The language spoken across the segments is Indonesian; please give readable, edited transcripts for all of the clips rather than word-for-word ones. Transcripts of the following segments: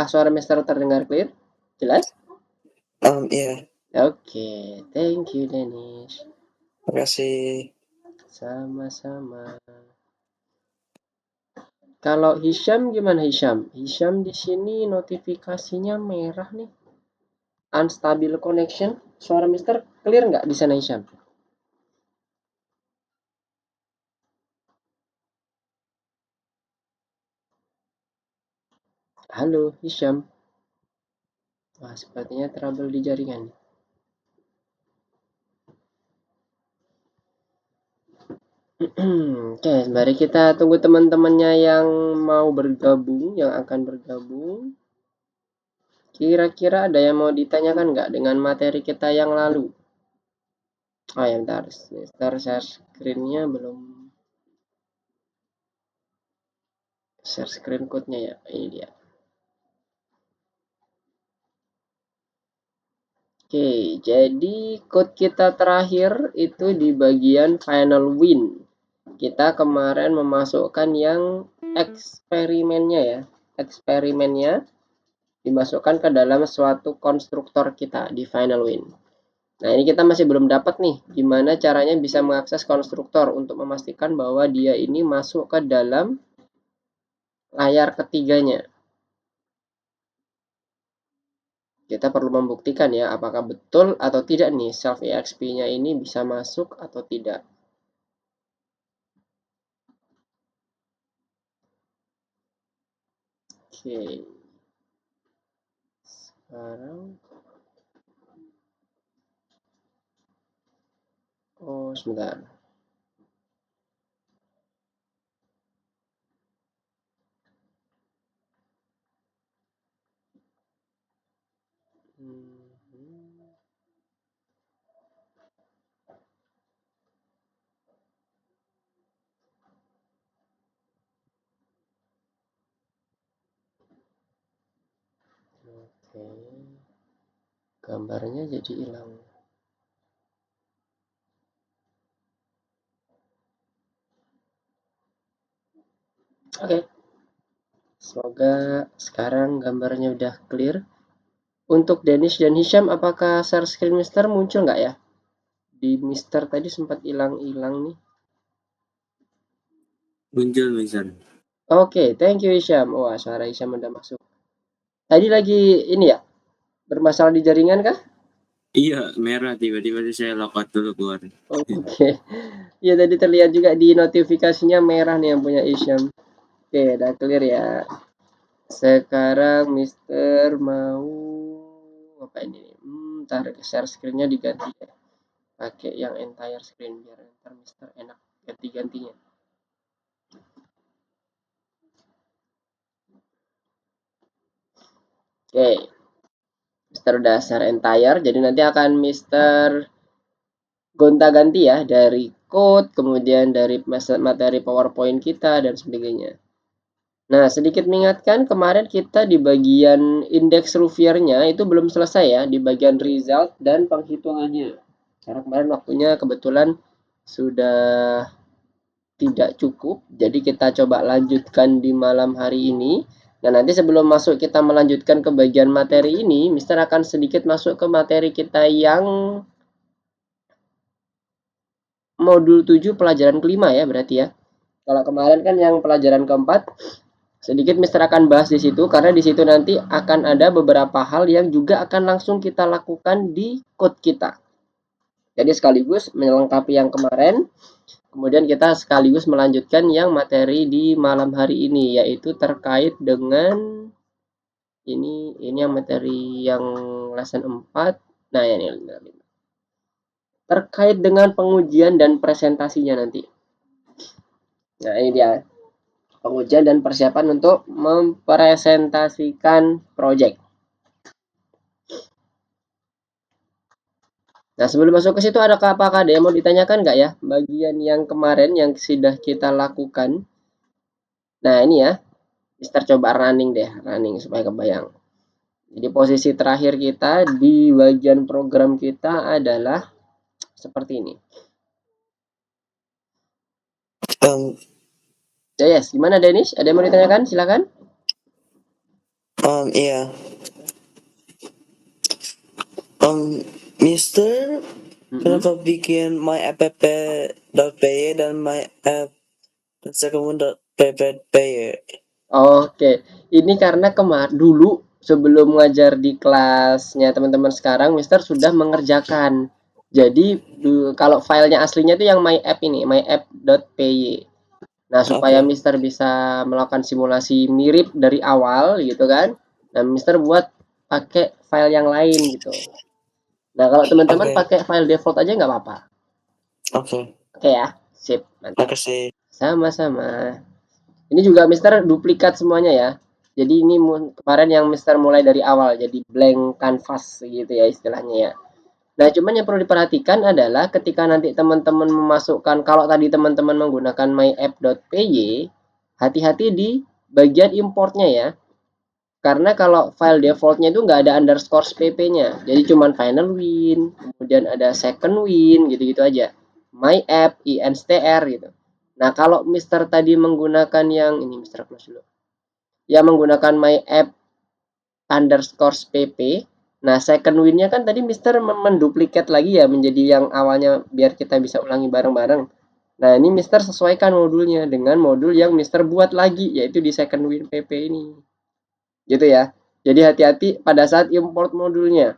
Suara Mister terdengar clear? Jelas? Iya. Oke, thank you Danish. Terima kasih. Sama-sama. Kalau Hisham gimana Hisham? Hisham di sini notifikasinya merah nih. Unstable connection. Suara Mister clear nggak di sana Hisham? Halo Hisham. Wah, sepertinya trouble di jaringan. Oke, mari kita tunggu teman-temannya yang mau bergabung, yang akan bergabung. Kira-kira ada yang mau ditanyakan nggak dengan materi kita yang lalu? Oh ya, bentar. Share screen-nya belum. Share screen code-nya ya, ini dia. Oke, jadi code kita terakhir itu di bagian final win. Kita kemarin memasukkan yang eksperimennya ya. Eksperimennya dimasukkan ke dalam suatu konstruktor kita di final win. Nah, ini kita masih belum dapat nih gimana caranya bisa mengakses konstruktor untuk memastikan bahwa dia ini masuk ke dalam layar ketiganya. Kita perlu membuktikan ya apakah betul atau tidak nih self exp-nya ini bisa masuk atau tidak. Oke. Sekarang sebentar. Oke. Gambarnya jadi hilang. Oke. Semoga sekarang gambarnya udah clear. Untuk Danish dan Hisham, apakah share screen Mister muncul nggak ya? Di Mister tadi sempat hilang-hilang nih. Muncul, Mister. Oke, thank you Hisham. Wah, suara Hisham udah masuk. Tadi lagi ini ya, bermasalah di jaringan kah? Iya, merah tiba-tiba saya lockout dulu keluar. Oke. Ya tadi terlihat juga di notifikasinya merah nih yang punya Hisham. Oke, udah clear ya. Sekarang Mister mau apa ini? Ntar share screen-nya diganti ya. Pakai yang entire screen biar ntar Mister enak ganti-gantinya. Oke. Mister udah share entire, jadi nanti akan Mister gonta-ganti ya dari code, kemudian dari materi PowerPoint kita dan sebagainya. Nah, sedikit mengingatkan kemarin kita di bagian index reviewer-nya itu belum selesai ya, di bagian result dan penghitungannya. Karena kemarin waktunya kebetulan sudah tidak cukup, jadi kita coba lanjutkan di malam hari ini. Nah, nanti sebelum masuk kita melanjutkan ke bagian materi ini, Mister akan sedikit masuk ke materi kita yang modul 7 pelajaran kelima ya berarti ya. Kalau kemarin kan yang pelajaran keempat, sedikit Mister akan bahas di situ karena di situ nanti akan ada beberapa hal yang juga akan langsung kita lakukan di code kita. Jadi sekaligus melengkapi yang kemarin, kemudian kita sekaligus melanjutkan yang materi di malam hari ini yaitu terkait dengan ini yang materi yang lesson 4. Nah, ini terkait dengan pengujian dan presentasinya nanti. Nah, ini dia pengujian dan persiapan untuk mempresentasikan project. Nah, sebelum masuk ke situ, apakah ada yang mau ditanyakan nggak ya? Bagian yang kemarin yang sudah kita lakukan. Nah, ini ya. Mister coba running deh, running supaya kebayang. Jadi posisi terakhir kita di bagian program kita adalah seperti ini. Yes, gimana Dennis? Ada yang mau ditanyakan? Silakan. Iya. Mister, kenapa bikin myapp.py dan myapp dan secondwin.py? Oke, ini karena dulu sebelum ngajar di kelasnya teman-teman sekarang, Mister sudah mengerjakan. Jadi kalau filenya aslinya itu yang myapp ini, myapp.py. Nah, supaya Oke. Mister bisa melakukan simulasi mirip dari awal gitu kan. Nah, Mister buat pakai file yang lain gitu. Nah, kalau teman-teman Oke. pakai file default aja nggak apa-apa. Oke. Oke ya, sip, mantap. Makasih. Sama-sama. Ini juga Mister duplikat semuanya ya. Jadi ini kemarin yang Mister mulai dari awal, jadi blank canvas gitu ya istilahnya ya. Nah, cuman yang perlu diperhatikan adalah ketika nanti teman-teman memasukkan, kalau tadi teman-teman menggunakan myapp.py, hati-hati di bagian importnya ya. Karena kalau file defaultnya itu nggak ada underscore pp-nya. Jadi cuman final win, kemudian ada second win, gitu-gitu aja. Myapp, instr gitu. Nah, kalau Mister tadi menggunakan yang, ini Mister close dulu. Yang menggunakan myapp underscore pp. Nah, second win-nya kan tadi Mister menduplikat lagi ya menjadi yang awalnya biar kita bisa ulangi bareng-bareng. Nah, ini Mister sesuaikan modulnya dengan modul yang Mister buat lagi, yaitu di second win pp ini. Gitu ya. Jadi hati-hati pada saat import modulnya.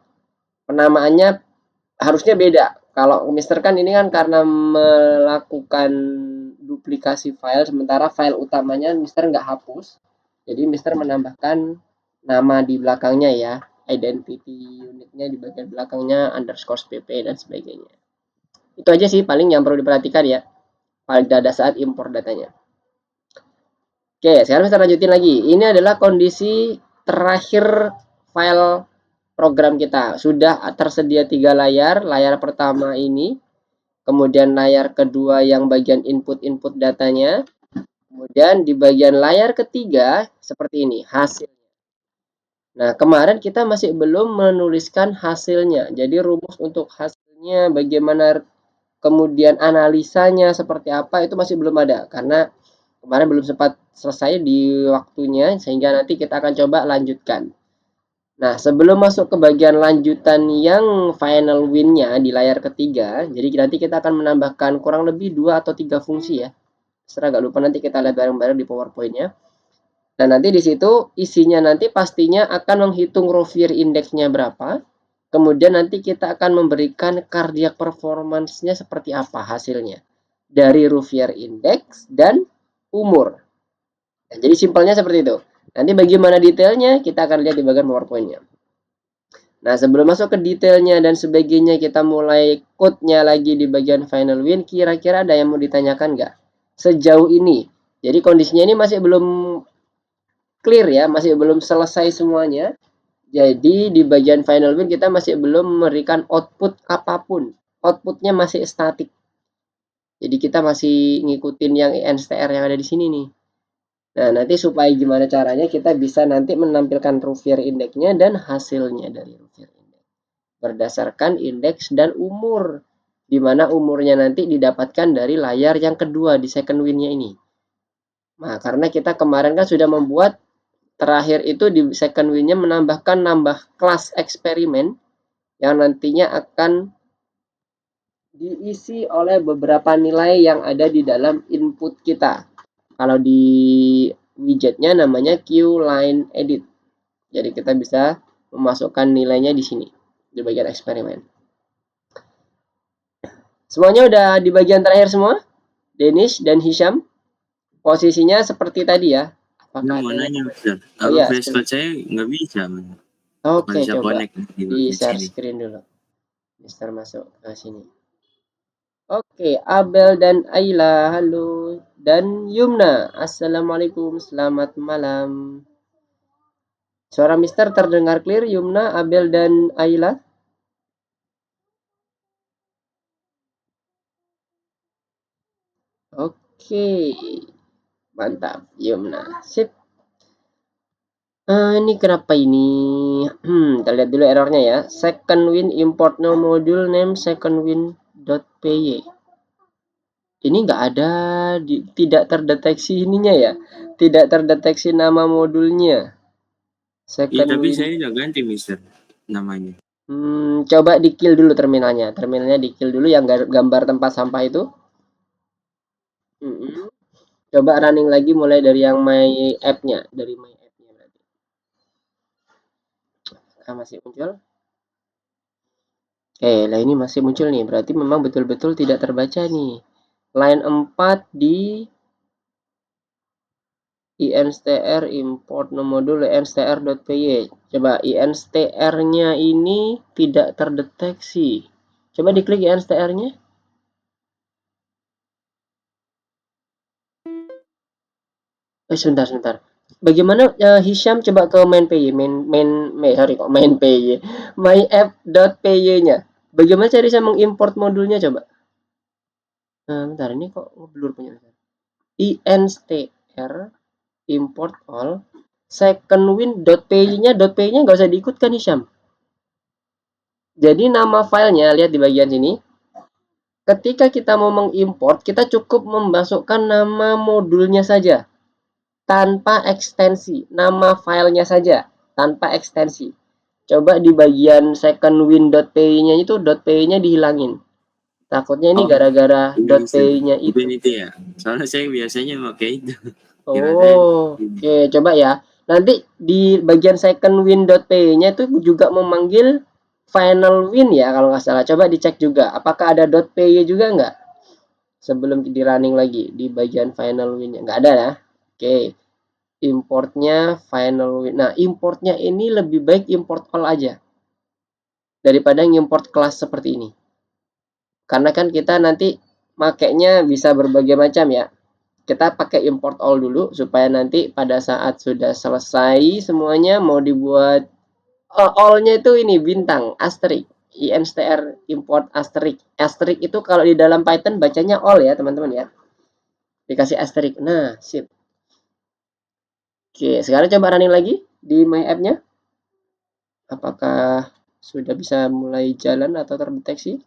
Penamaannya harusnya beda. Kalau Mister kan ini kan karena melakukan duplikasi file, sementara file utamanya Mister nggak hapus. Jadi Mister menambahkan nama di belakangnya ya, identity unitnya di bagian belakangnya underscore pp dan sebagainya. Itu aja sih paling yang perlu diperhatikan ya pada saat import datanya. Oke, sekarang kita lanjutin lagi. Ini adalah kondisi terakhir file program kita. Sudah tersedia 3 layar. Layar pertama ini, kemudian layar kedua yang bagian input-input datanya. Kemudian di bagian layar ketiga seperti ini, hasil. Nah, kemarin kita masih belum menuliskan hasilnya. Jadi rumus untuk hasilnya, bagaimana kemudian analisanya seperti apa itu masih belum ada karena kemarin belum sempat selesai di waktunya sehingga nanti kita akan coba lanjutkan. Nah, sebelum masuk ke bagian lanjutan yang final win-nya di layar ketiga, jadi nanti kita akan menambahkan kurang lebih 2 atau 3 fungsi ya. Serah gak lupa nanti kita lihat bareng-bareng di PowerPoint-nya. Nah, nanti di situ isinya nanti pastinya akan menghitung Rovier indeksnya berapa. Kemudian nanti kita akan memberikan cardiac performance-nya seperti apa hasilnya. Dari Rovier index dan umur. Nah, jadi simpelnya seperti itu. Nanti bagaimana detailnya kita akan lihat di bagian PowerPoint-nya. Nah, sebelum masuk ke detailnya dan sebagainya, kita mulai code-nya lagi di bagian final win. Kira-kira ada yang mau ditanyakan nggak? Sejauh ini. Jadi kondisinya ini masih belum clear ya, masih belum selesai semuanya. Jadi di bagian final win kita masih belum memberikan output apapun. Outputnya masih statik. Jadi kita masih ngikutin yang instr yang ada di sini nih. Nah, nanti supaya gimana caranya kita bisa nanti menampilkan Rovier indeksnya dan hasilnya dari Rovier index. Berdasarkan indeks dan umur. Di mana umurnya nanti didapatkan dari layar yang kedua di second win-nya ini. Nah, karena kita kemarin kan sudah membuat terakhir itu di second win-nya menambahkan kelas eksperimen yang nantinya akan diisi oleh beberapa nilai yang ada di dalam input kita. Kalau di widgetnya namanya Q-line edit. Jadi kita bisa memasukkan nilainya di sini, di bagian eksperimen. Semuanya udah di bagian terakhir semua? Denish dan Hisham? Posisinya seperti tadi ya? Ini Apakah mau ada yang... nanya, Mister. Oh Kalau iya, flashcard saya nggak bisa, Man. Nggak Oke, bisa coba connect di di bagian share sini. screen dulu. Mister masuk ke sini. Oke, Abel dan Ayla, halo. Dan Yumna, assalamualaikum, selamat malam. Suara Mister terdengar clear, Yumna, Abel dan Ayla. Oke, mantap, Yumna. Sip. Ini kenapa ini? Kita lihat dulu errornya ya. Second win import no module name second win.py. Ini nggak ada, tidak terdeteksi ininya ya. Tidak terdeteksi nama modulnya. Iya, Second tapi win. saya udah ganti Mister namanya. Coba di kill dulu terminalnya. Terminalnya di kill dulu yang gambar tempat sampah itu. Coba running lagi mulai dari yang my app-nya, dari my app-nya berarti. Nah, masih muncul. Lah ini masih muncul nih. Berarti memang betul-betul tidak terbaca nih. Line 4 di instr import nomodul instr.py. Coba instr-nya ini tidak terdeteksi. Coba diklik instr-nya. Sebentar. Bagaimana Hisham coba ke main py, main py, myapp.py-nya. Bagaimana cara saya mengimport modulnya coba? Nah, bentar ini kok ngeblur punya. Instr import all secondwin.py-nya nggak usah diikutkan Hisham. Jadi nama filenya lihat di bagian sini. Ketika kita mau mengimport, kita cukup memasukkan nama modulnya saja. Tanpa ekstensi, nama filenya saja tanpa ekstensi. Coba di bagian secondwin.py-nya itu .py-nya dihilangin. Takutnya ini gara-gara .py-nya itu. Itu ya. Soalnya saya biasanya pakai itu. Oke, coba ya. Nanti di bagian secondwin.py-nya itu juga memanggil final win ya kalau nggak salah. Coba dicek juga. Apakah ada .py juga nggak? Sebelum di running lagi di bagian final win-nya. Nggak ada ya. Oke. Importnya final win. Nah, importnya ini lebih baik import all aja. Daripada ngimport kelas seperti ini. Karena kan kita nanti makainya bisa berbagai macam ya. Kita pakai import all dulu supaya nanti pada saat sudah selesai semuanya mau dibuat all-nya itu ini bintang asterisk instr import asterisk. Asterisk itu kalau di dalam Python bacanya all ya teman-teman ya. Dikasih asterisk. Nah, sip. Oke, sekarang coba running lagi di my app-nya. Apakah sudah bisa mulai jalan atau terdeteksi?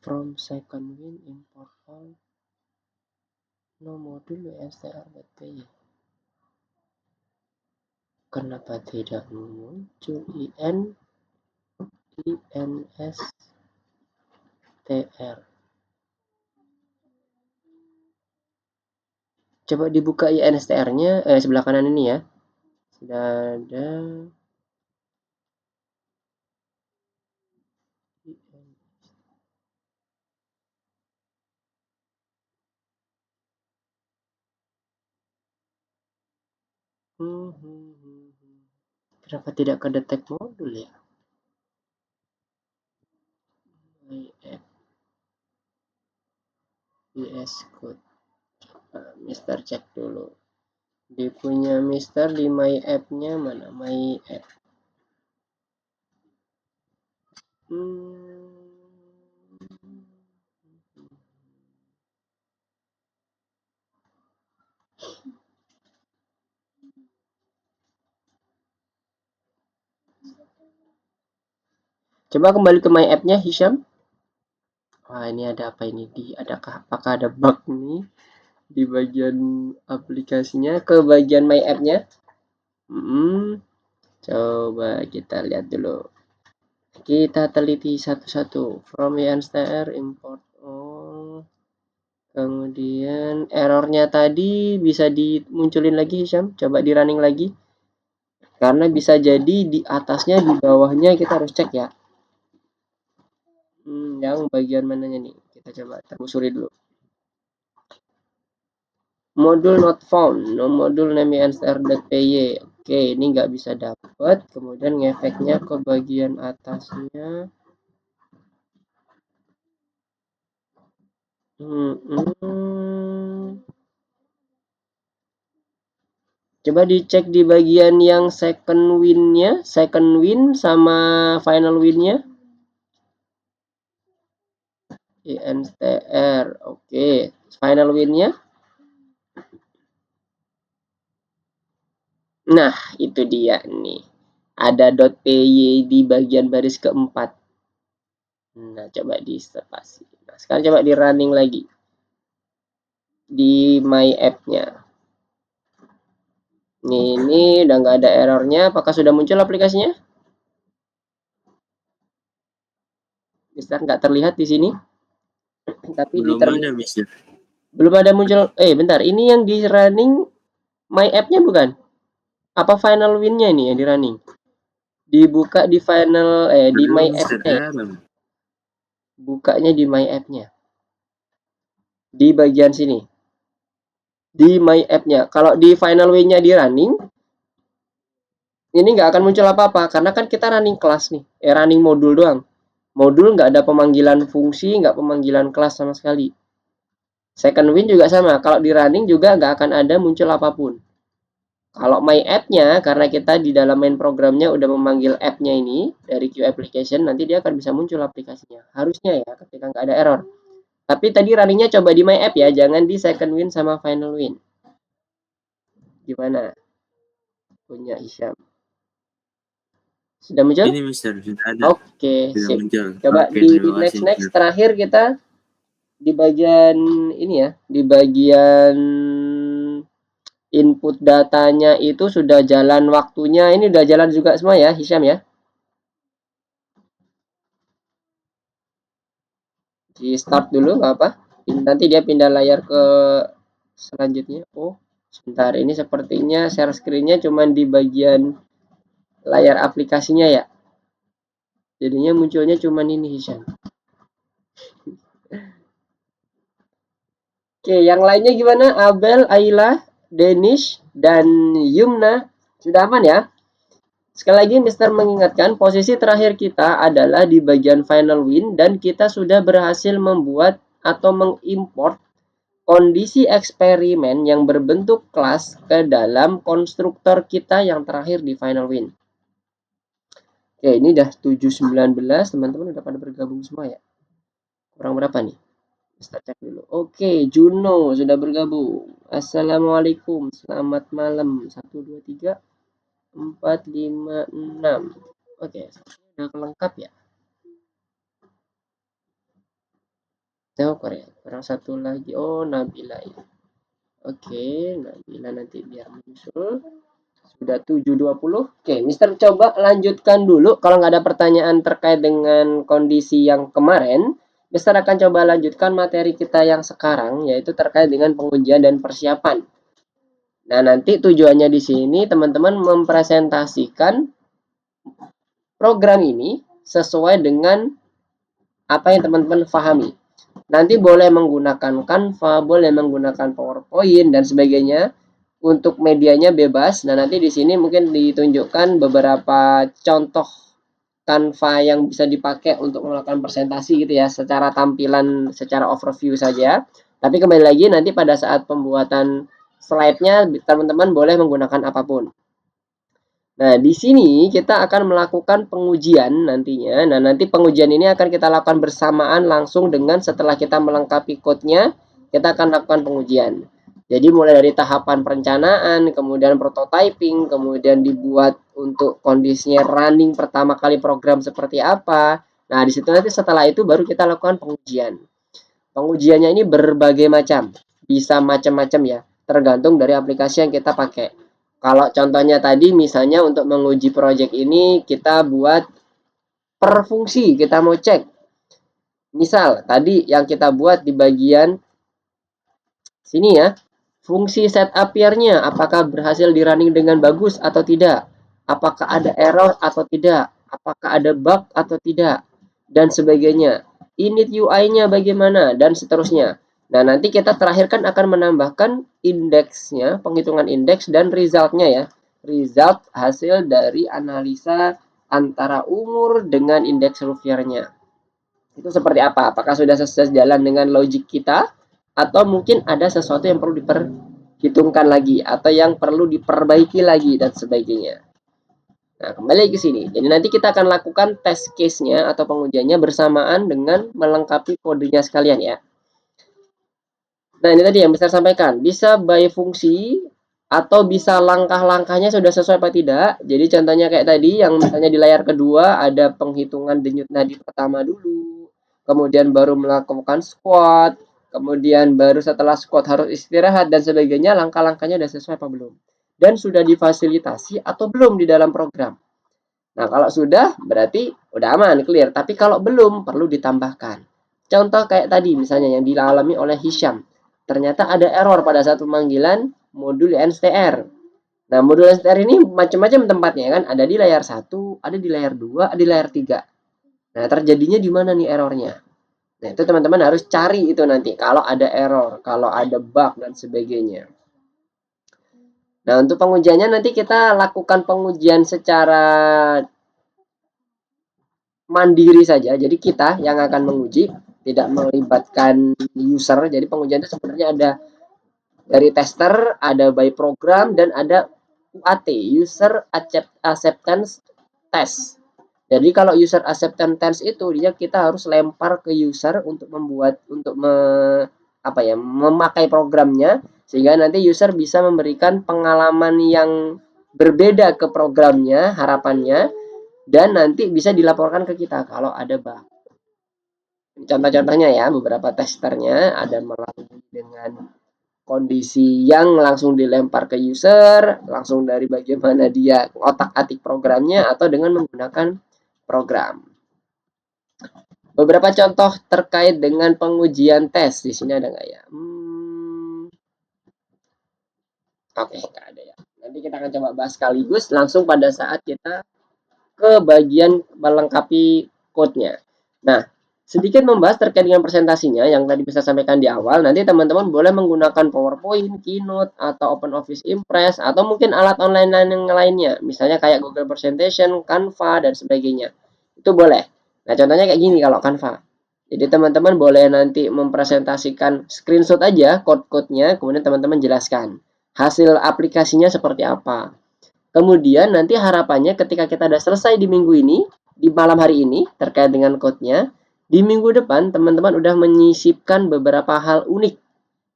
From second win import all no module str.py. Kenapa tidak muncul instr? Coba dibuka instr-nya sebelah kanan ini ya. Sudah ada. Kenapa tidak kedetek modul ya? VS Code. Nah, Mister cek dulu. Di punya Mister di my app-nya mana? My app. Coba kembali ke my app-nya Hisham. Wah, ini ada apa ini? Apakah ada bug nih di bagian aplikasinya ke bagian my app-nya? Coba kita lihat dulu. Kita teliti satu-satu. From instr import all. Kemudian errornya tadi bisa dimunculin lagi Hisham. Coba di running lagi. Karena bisa jadi di atasnya, di bawahnya kita harus cek ya. Yang bagian mananya nih? Kita coba telusuri dulu. Modul not found. No modul name instr.py. Oke, ini nggak bisa dapat. Kemudian ngefeknya ke bagian atasnya. Coba dicek di bagian yang second win-nya, second win sama final win-nya. instr. Oke, final win-nya. Nah, itu dia nih. Ada .py di bagian baris keempat. Nah, coba di spasi. Nah, sekarang coba di running lagi. Di my app-nya. Ini udah nggak ada errornya. Apakah sudah muncul aplikasinya? Mister nggak terlihat di sini. Tapi Belum ada, Mister. belum ada muncul. Bentar. Ini yang di running my app-nya bukan? Apa final win-nya ini yang di running? Dibuka di final di my Belum, Mister. app-nya. Bukanya di my app-nya. Di bagian sini. Di my app-nya. Kalau di final win-nya di running, ini nggak akan muncul apa-apa karena kan kita running kelas nih, running modul doang. Modul nggak ada pemanggilan fungsi, nggak pemanggilan kelas sama sekali. Second win juga sama, kalau di running juga nggak akan ada muncul apapun. Kalau my app-nya, karena kita di dalam main programnya udah memanggil app-nya ini dari Q application, nanti dia akan bisa muncul aplikasinya. Harusnya ya, ketika nggak ada error. Tapi tadi runningnya coba di my app ya, jangan di second win sama final win. Gimana? Punya Hisyam. Sudah muncul? Ini, Mister. Sudah ada. Oke, Sudah sip. muncul. Coba Oke, di terima kasih, next Mister. terakhir kita di bagian ini ya, di bagian input datanya itu sudah jalan waktunya. Ini udah jalan juga semua ya, Hisyam ya. Di start dulu nggak apa. Nanti dia pindah layar ke selanjutnya. Oh, sebentar. Ini sepertinya share screen-nya cuma di bagian layar aplikasinya ya. Jadinya munculnya cuma ini, Hisyam. Oke, yang lainnya gimana? Abel, Ayla, Danish, dan Yumna. Sudah aman ya? Sekali lagi Mister mengingatkan posisi terakhir kita adalah di bagian final win dan kita sudah berhasil membuat atau mengimport kondisi eksperimen yang berbentuk kelas ke dalam konstruktor kita yang terakhir di final win. Oke, ini udah 7.19, teman-teman udah pada bergabung semua ya? Kurang berapa nih? Mister cek dulu. Oke, Juno sudah bergabung. Assalamualaikum, selamat malam. 1, 2, 3, 4, 5, 6. Oke, sudah lengkap ya. Oh, Korea. Kurang satu lagi. Oh, Nabila ya. Oke, Nabila nanti biar muncul. Sudah 7.20. Oke, Mister coba lanjutkan dulu. Kalau nggak ada pertanyaan terkait dengan kondisi yang kemarin, Mister akan coba lanjutkan materi kita yang sekarang, yaitu terkait dengan pengujian dan persiapan. Nah, nanti tujuannya di sini teman-teman mempresentasikan program ini sesuai dengan apa yang teman-teman pahami. Nanti boleh menggunakan Canva, boleh menggunakan PowerPoint dan sebagainya. Untuk medianya bebas. Nah, nanti di sini mungkin ditunjukkan beberapa contoh Canva yang bisa dipakai untuk melakukan presentasi gitu ya, secara tampilan, secara overview saja. Tapi kembali lagi nanti pada saat pembuatan slide-nya teman-teman boleh menggunakan apapun. Nah, di sini kita akan melakukan pengujian nantinya. Nah, nanti pengujian ini akan kita lakukan bersamaan langsung dengan setelah kita melengkapi code-nya, kita akan lakukan pengujian. Jadi mulai dari tahapan perencanaan, kemudian prototyping, kemudian dibuat untuk kondisinya running pertama kali program seperti apa. Nah, di situ nanti setelah itu baru kita lakukan pengujian. Pengujiannya ini berbagai macam, bisa macam-macam ya, tergantung dari aplikasi yang kita pakai. Kalau contohnya tadi misalnya untuk menguji project ini kita buat per fungsi, kita mau cek. Misal tadi yang kita buat di bagian sini ya, fungsi set appear-nya apakah berhasil di running dengan bagus atau tidak, apakah ada error atau tidak, apakah ada bug atau tidak, dan sebagainya. Init UI-nya bagaimana, dan seterusnya. Nah, nanti kita terakhir kan akan menambahkan indeksnya, penghitungan indeks, dan result-nya ya. Result hasil dari analisa antara umur dengan indeks Ruffier-nya. Itu seperti apa? Apakah sudah sejalan dengan logik kita? Atau mungkin ada sesuatu yang perlu diperhitungkan lagi, atau yang perlu diperbaiki lagi, dan sebagainya. Nah, kembali ke sini. Jadi nanti kita akan lakukan test case-nya atau pengujiannya bersamaan dengan melengkapi kodenya sekalian ya. Nah, ini tadi yang bisa saya sampaikan. Bisa by fungsi atau bisa langkah-langkahnya sudah sesuai apa tidak. Jadi contohnya kayak tadi yang misalnya di layar kedua ada penghitungan denyut nadi pertama dulu. kemudian baru melakukan squat, kemudian baru setelah squat harus istirahat dan sebagainya, langkah-langkahnya sudah sesuai apa belum? Dan sudah difasilitasi atau belum di dalam program. Nah, kalau sudah berarti udah aman, clear. Tapi kalau belum, perlu ditambahkan. Contoh kayak tadi misalnya yang dialami oleh Hisham. Ternyata ada error pada saat pemanggilan modul NSTR. Nah, modul NSTR ini macam-macam tempatnya kan. Ada di layar 1, ada di layar 2, ada di layar 3. Nah, terjadinya di mana nih errornya? Nah, itu teman-teman harus cari itu nanti. Kalau ada error, kalau ada bug, dan sebagainya. Nah, untuk pengujiannya nanti kita lakukan pengujian secara mandiri saja. Jadi kita yang akan menguji, tidak melibatkan user. Jadi pengujian itu sebenarnya ada dari tester, ada by program, dan ada UAT, User Acceptance Test. Jadi kalau user acceptance test itu dia kita harus lempar ke user untuk memakai programnya sehingga nanti user bisa memberikan pengalaman yang berbeda ke programnya, harapannya, dan nanti bisa dilaporkan ke kita kalau ada bug. Contoh-contohnya ya, beberapa testernya ada melalui dengan kondisi yang langsung dilempar ke user, langsung dari bagaimana dia otak-atik programnya, atau dengan menggunakan program. Beberapa contoh terkait dengan pengujian tes di sini ada nggak ya? Oke, nggak ada ya. Nanti kita akan coba bahas sekaligus langsung pada saat kita ke bagian melengkapi code-nya. Nah, sedikit membahas terkait dengan presentasinya yang tadi bisa sampaikan di awal. Nanti teman-teman boleh menggunakan PowerPoint, Keynote, atau OpenOffice Impress, atau mungkin alat online yang lainnya. Misalnya kayak Google Presentation, Canva, dan sebagainya. Itu boleh. Nah, contohnya kayak gini kalau Canva. Jadi teman-teman boleh nanti mempresentasikan screenshot aja code-code-nya, kemudian teman-teman jelaskan hasil aplikasinya seperti apa. Kemudian nanti harapannya ketika kita sudah selesai di minggu ini, di malam hari ini terkait dengan code-nya, di minggu depan teman-teman udah menyisipkan beberapa hal unik.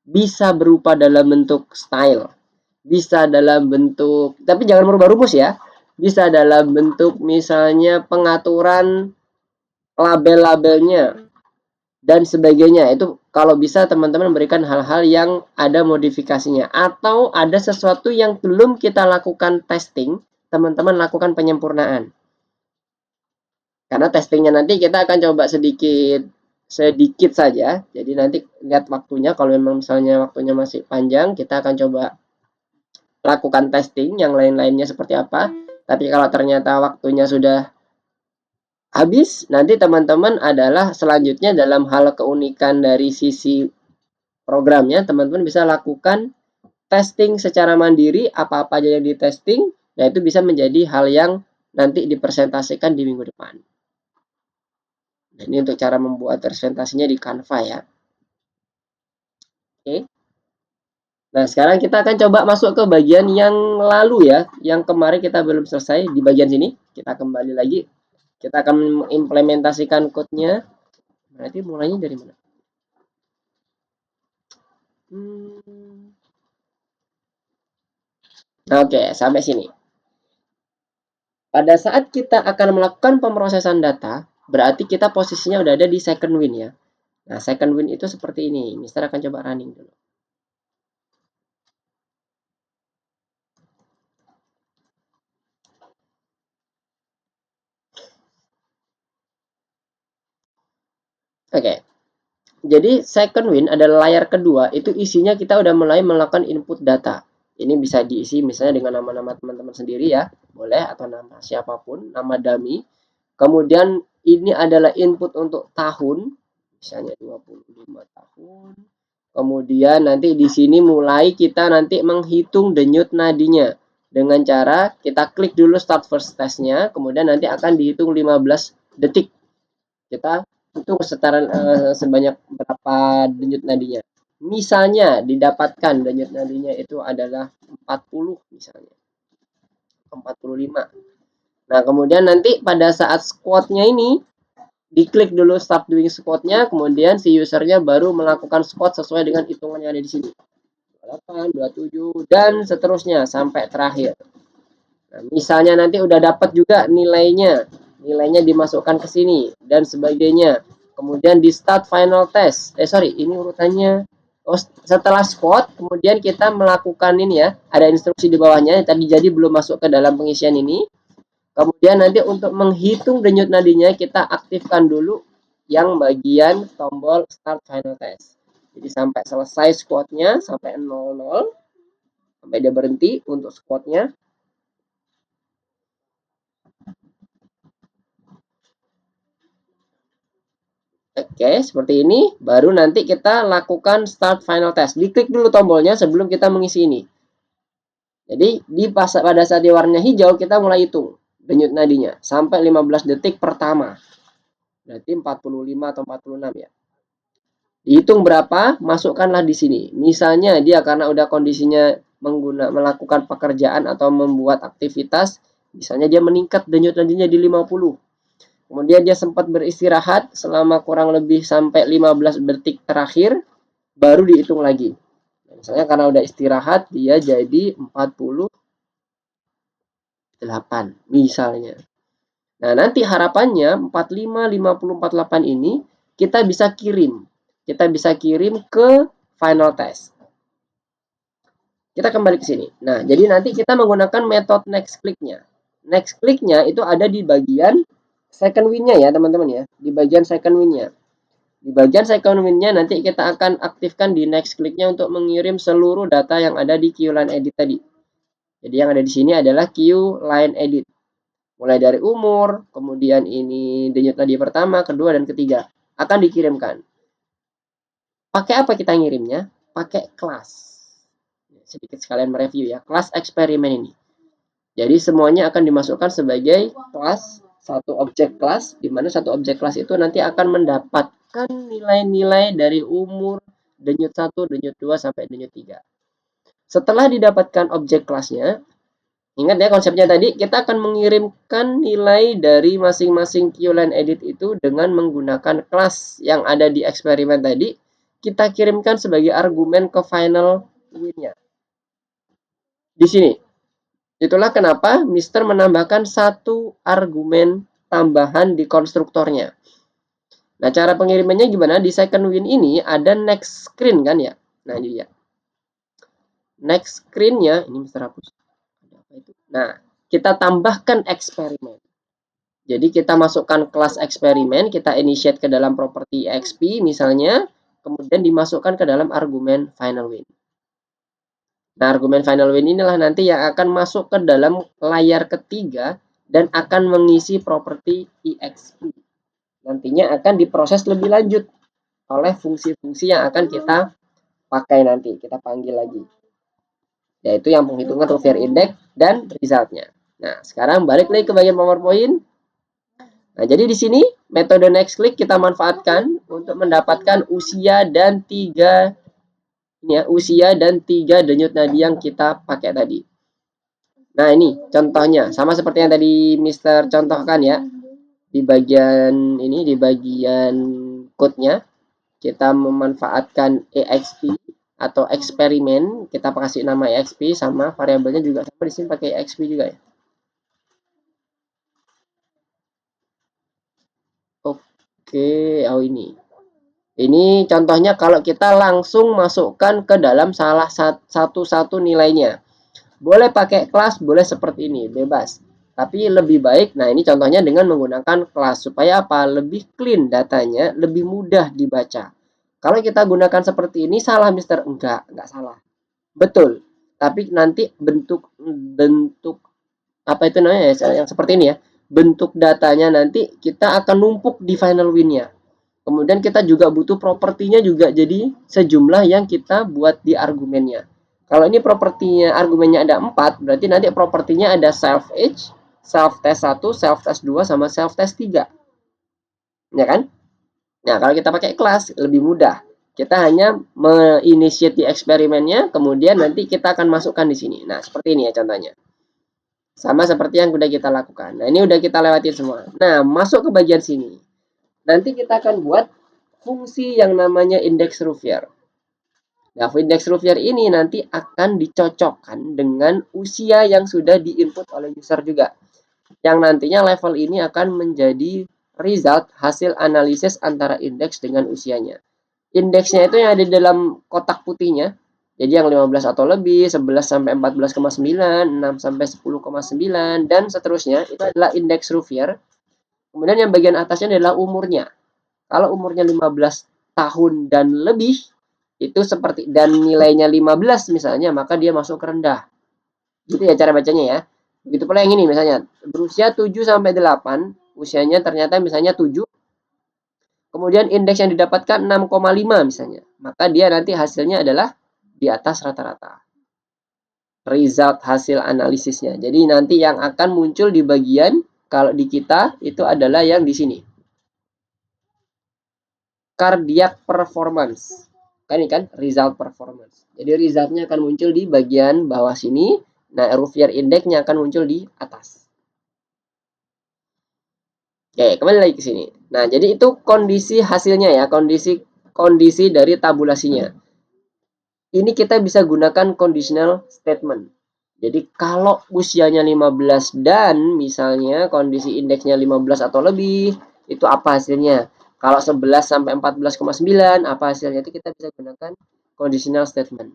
Bisa berupa dalam bentuk style, bisa dalam bentuk, tapi jangan merubah rumus ya. Bisa dalam bentuk misalnya pengaturan label-labelnya dan sebagainya. Itu kalau bisa teman-teman memberikan hal-hal yang ada modifikasinya atau ada sesuatu yang belum kita lakukan testing, teman-teman lakukan penyempurnaan. Karena testingnya nanti kita akan coba sedikit saja. Jadi nanti lihat waktunya, kalau memang misalnya waktunya masih panjang, kita akan coba lakukan testing, yang lain-lainnya seperti apa. Tapi kalau ternyata waktunya sudah habis, nanti teman-teman adalah selanjutnya dalam hal keunikan dari sisi programnya, teman-teman bisa lakukan testing secara mandiri, apa-apa aja yang di testing, nah itu bisa menjadi hal yang nanti dipresentasikan di minggu depan. Nah, ini untuk cara membuat presentasinya di Canva ya. Oke. Nah, sekarang kita akan coba masuk ke bagian yang lalu ya, yang kemarin kita belum selesai. Di bagian sini, kita kembali lagi. Kita akan mengimplementasikan code-nya. Berarti mulainya dari mana? Oke, sampai sini. Pada saat kita akan melakukan pemrosesan data, berarti kita posisinya udah ada di second win ya. Nah, second win itu seperti ini. Mister akan coba running dulu. Oke. Jadi second win adalah layar kedua, itu isinya kita udah mulai melakukan input data. Ini bisa diisi misalnya dengan nama-nama teman-teman sendiri ya, boleh, atau nama siapapun, nama dummy. Kemudian ini adalah input untuk tahun, misalnya 25 tahun. Kemudian nanti di sini mulai kita nanti menghitung denyut nadinya. Dengan cara kita klik dulu start first test-nya, kemudian nanti akan dihitung 15 detik. Kita itu sebanyak berapa denyut nadinya. Misalnya didapatkan denyut nadinya itu adalah 40 misalnya. 45. Nah, kemudian nanti pada saat squat-nya ini diklik dulu start doing squat-nya, kemudian si usernya baru melakukan squat sesuai dengan hitungan yang ada di sini. 28, 27 dan seterusnya sampai terakhir. Nah, misalnya nanti udah dapat juga nilainya dimasukkan ke sini dan sebagainya. kemudian di start final test. Ini urutannya. Setelah squat, kemudian kita melakukan ini ya, ada instruksi di bawahnya, tadi jadi belum masuk ke dalam pengisian ini. Kemudian nanti untuk menghitung denyut nadinya, kita aktifkan dulu yang bagian tombol start final test. Jadi sampai selesai squatnya, sampai 00, sampai dia berhenti untuk squatnya. Oke, seperti ini. Baru nanti kita lakukan start final test. Diklik dulu tombolnya sebelum kita mengisi ini. Jadi pada saat di warna hijau kita mulai hitung denyut nadinya sampai 15 detik pertama. Berarti 45 atau 46 ya. Dihitung berapa, masukkanlah di sini. Misalnya dia karena udah kondisinya melakukan pekerjaan atau membuat aktivitas, misalnya dia meningkat denyut nadinya di 50. Kemudian dia sempat beristirahat selama kurang lebih sampai 15 detik terakhir, baru dihitung lagi. Misalnya karena udah istirahat, dia jadi 48 misalnya. Nah, nanti harapannya 45, 50, 48 ini kita bisa kirim. Kita bisa kirim ke final test. Kita kembali ke sini. Nah, jadi nanti kita menggunakan metode next click-nya. Next click-nya itu ada di bagian second win-nya ya, teman-teman ya. Di bagian second win-nya. Di bagian second win-nya nanti kita akan aktifkan di next click-nya untuk mengirim seluruh data yang ada di queue line edit tadi. Jadi yang ada di sini adalah queue line edit. Mulai dari umur, kemudian ini denyut nadi pertama, kedua, dan ketiga. Akan dikirimkan. Pakai apa kita ngirimnya? Pakai kelas. Sedikit sekalian mereview ya. Kelas eksperimen ini. Jadi semuanya akan dimasukkan sebagai kelas, satu objek kelas, di mana satu objek kelas itu nanti akan mendapatkan nilai-nilai dari umur, denyut 1, denyut 2, sampai denyut 3. Setelah didapatkan objek kelasnya, ingat ya konsepnya tadi, kita akan mengirimkan nilai dari masing-masing queue line edit itu dengan menggunakan kelas yang ada di eksperimen tadi, kita kirimkan sebagai argumen ke final win-nya. Di sini. Itulah kenapa Mister menambahkan satu argumen tambahan di konstruktornya. Nah, cara pengirimannya gimana? Di second win ini ada next screen kan ya? Nah, ini ya. Next screen-nya, ini Mister hapus. Nah, kita tambahkan eksperimen. Jadi kita masukkan kelas eksperimen, kita initiate ke dalam properti exp misalnya, kemudian dimasukkan ke dalam argumen final win. Nah, argumen final win inilah nanti yang akan masuk ke dalam layar ketiga dan akan mengisi properti exp. Nantinya akan diproses lebih lanjut oleh fungsi-fungsi yang akan kita pakai nanti, kita panggil lagi. Yaitu yang penghitungan Rover index dan resultnya. Nah, sekarang balik lagi ke bagian PowerPoint. Nah, jadi di sini metode next click kita manfaatkan untuk mendapatkan usia dan 3 denyut nadi yang kita pakai tadi. Nah, ini contohnya sama seperti yang tadi Mister contohkan ya. Di bagian ini, di bagian code-nya kita memanfaatkan exp atau eksperimen, kita kasih nama exp sama variabelnya juga sama di sini pakai exp juga ya. Oke, ini. Ini contohnya kalau kita langsung masukkan ke dalam salah satu nilainya. Boleh pakai kelas, boleh seperti ini, bebas. Tapi lebih baik, nah ini contohnya dengan menggunakan kelas. Supaya apa? Lebih clean datanya, lebih mudah dibaca. Kalau kita gunakan seperti ini, salah Mister? Enggak salah. Betul. Tapi nanti bentuk apa itu namanya ya, yang seperti ini ya. Bentuk datanya nanti kita akan numpuk di final win-nya. Kemudian kita juga butuh propertinya juga jadi sejumlah yang kita buat di argumennya. Kalau ini propertinya argumennya ada 4, berarti nanti propertinya ada self age, self test 1, self test 2, sama self test 3. Ya kan? Nah, kalau kita pakai kelas lebih mudah. Kita hanya menginitiate eksperimennya, kemudian nanti kita akan masukkan di sini. Nah, seperti ini ya contohnya. Sama seperti yang sudah kita lakukan. Nah, ini udah kita lewatin semua. Nah, masuk ke bagian sini. Nanti kita akan buat fungsi yang namanya index Rover. Nah, index Rover ini nanti akan dicocokkan dengan usia yang sudah diinput oleh user juga. Yang nantinya level ini akan menjadi result hasil analisis antara indeks dengan usianya. Indeksnya itu yang ada di dalam kotak putihnya. Jadi yang 15 atau lebih, 11 sampai 14,9, 6 sampai 10,9 dan seterusnya itu adalah indeks Ruffier. Kemudian yang bagian atasnya adalah umurnya. Kalau umurnya 15 tahun dan lebih itu seperti dan nilainya 15 misalnya, maka dia masuk ke rendah. Gitu ya cara bacanya ya. Begitu pula yang ini misalnya, berusia 7 sampai 8, usianya ternyata misalnya 7. Kemudian indeks yang didapatkan 6,5 misalnya. Maka dia nanti hasilnya adalah di atas rata-rata. Result hasil analisisnya. Jadi nanti yang akan muncul di bagian kalau di kita itu adalah yang di sini. Cardiac performance. Kan ini kan result performance. Jadi resultnya akan muncul di bagian bawah sini. Nah, Ruffier Index-nya akan muncul di atas. Oke, kembali lagi ke sini. Nah, jadi itu kondisi hasilnya ya, kondisi dari tabulasinya. Ini kita bisa gunakan conditional statement. Jadi kalau usianya 15 dan misalnya kondisi indeksnya 15 atau lebih, itu apa hasilnya? Kalau 11 sampai 14,9, apa hasilnya? Itu kita bisa gunakan conditional statement.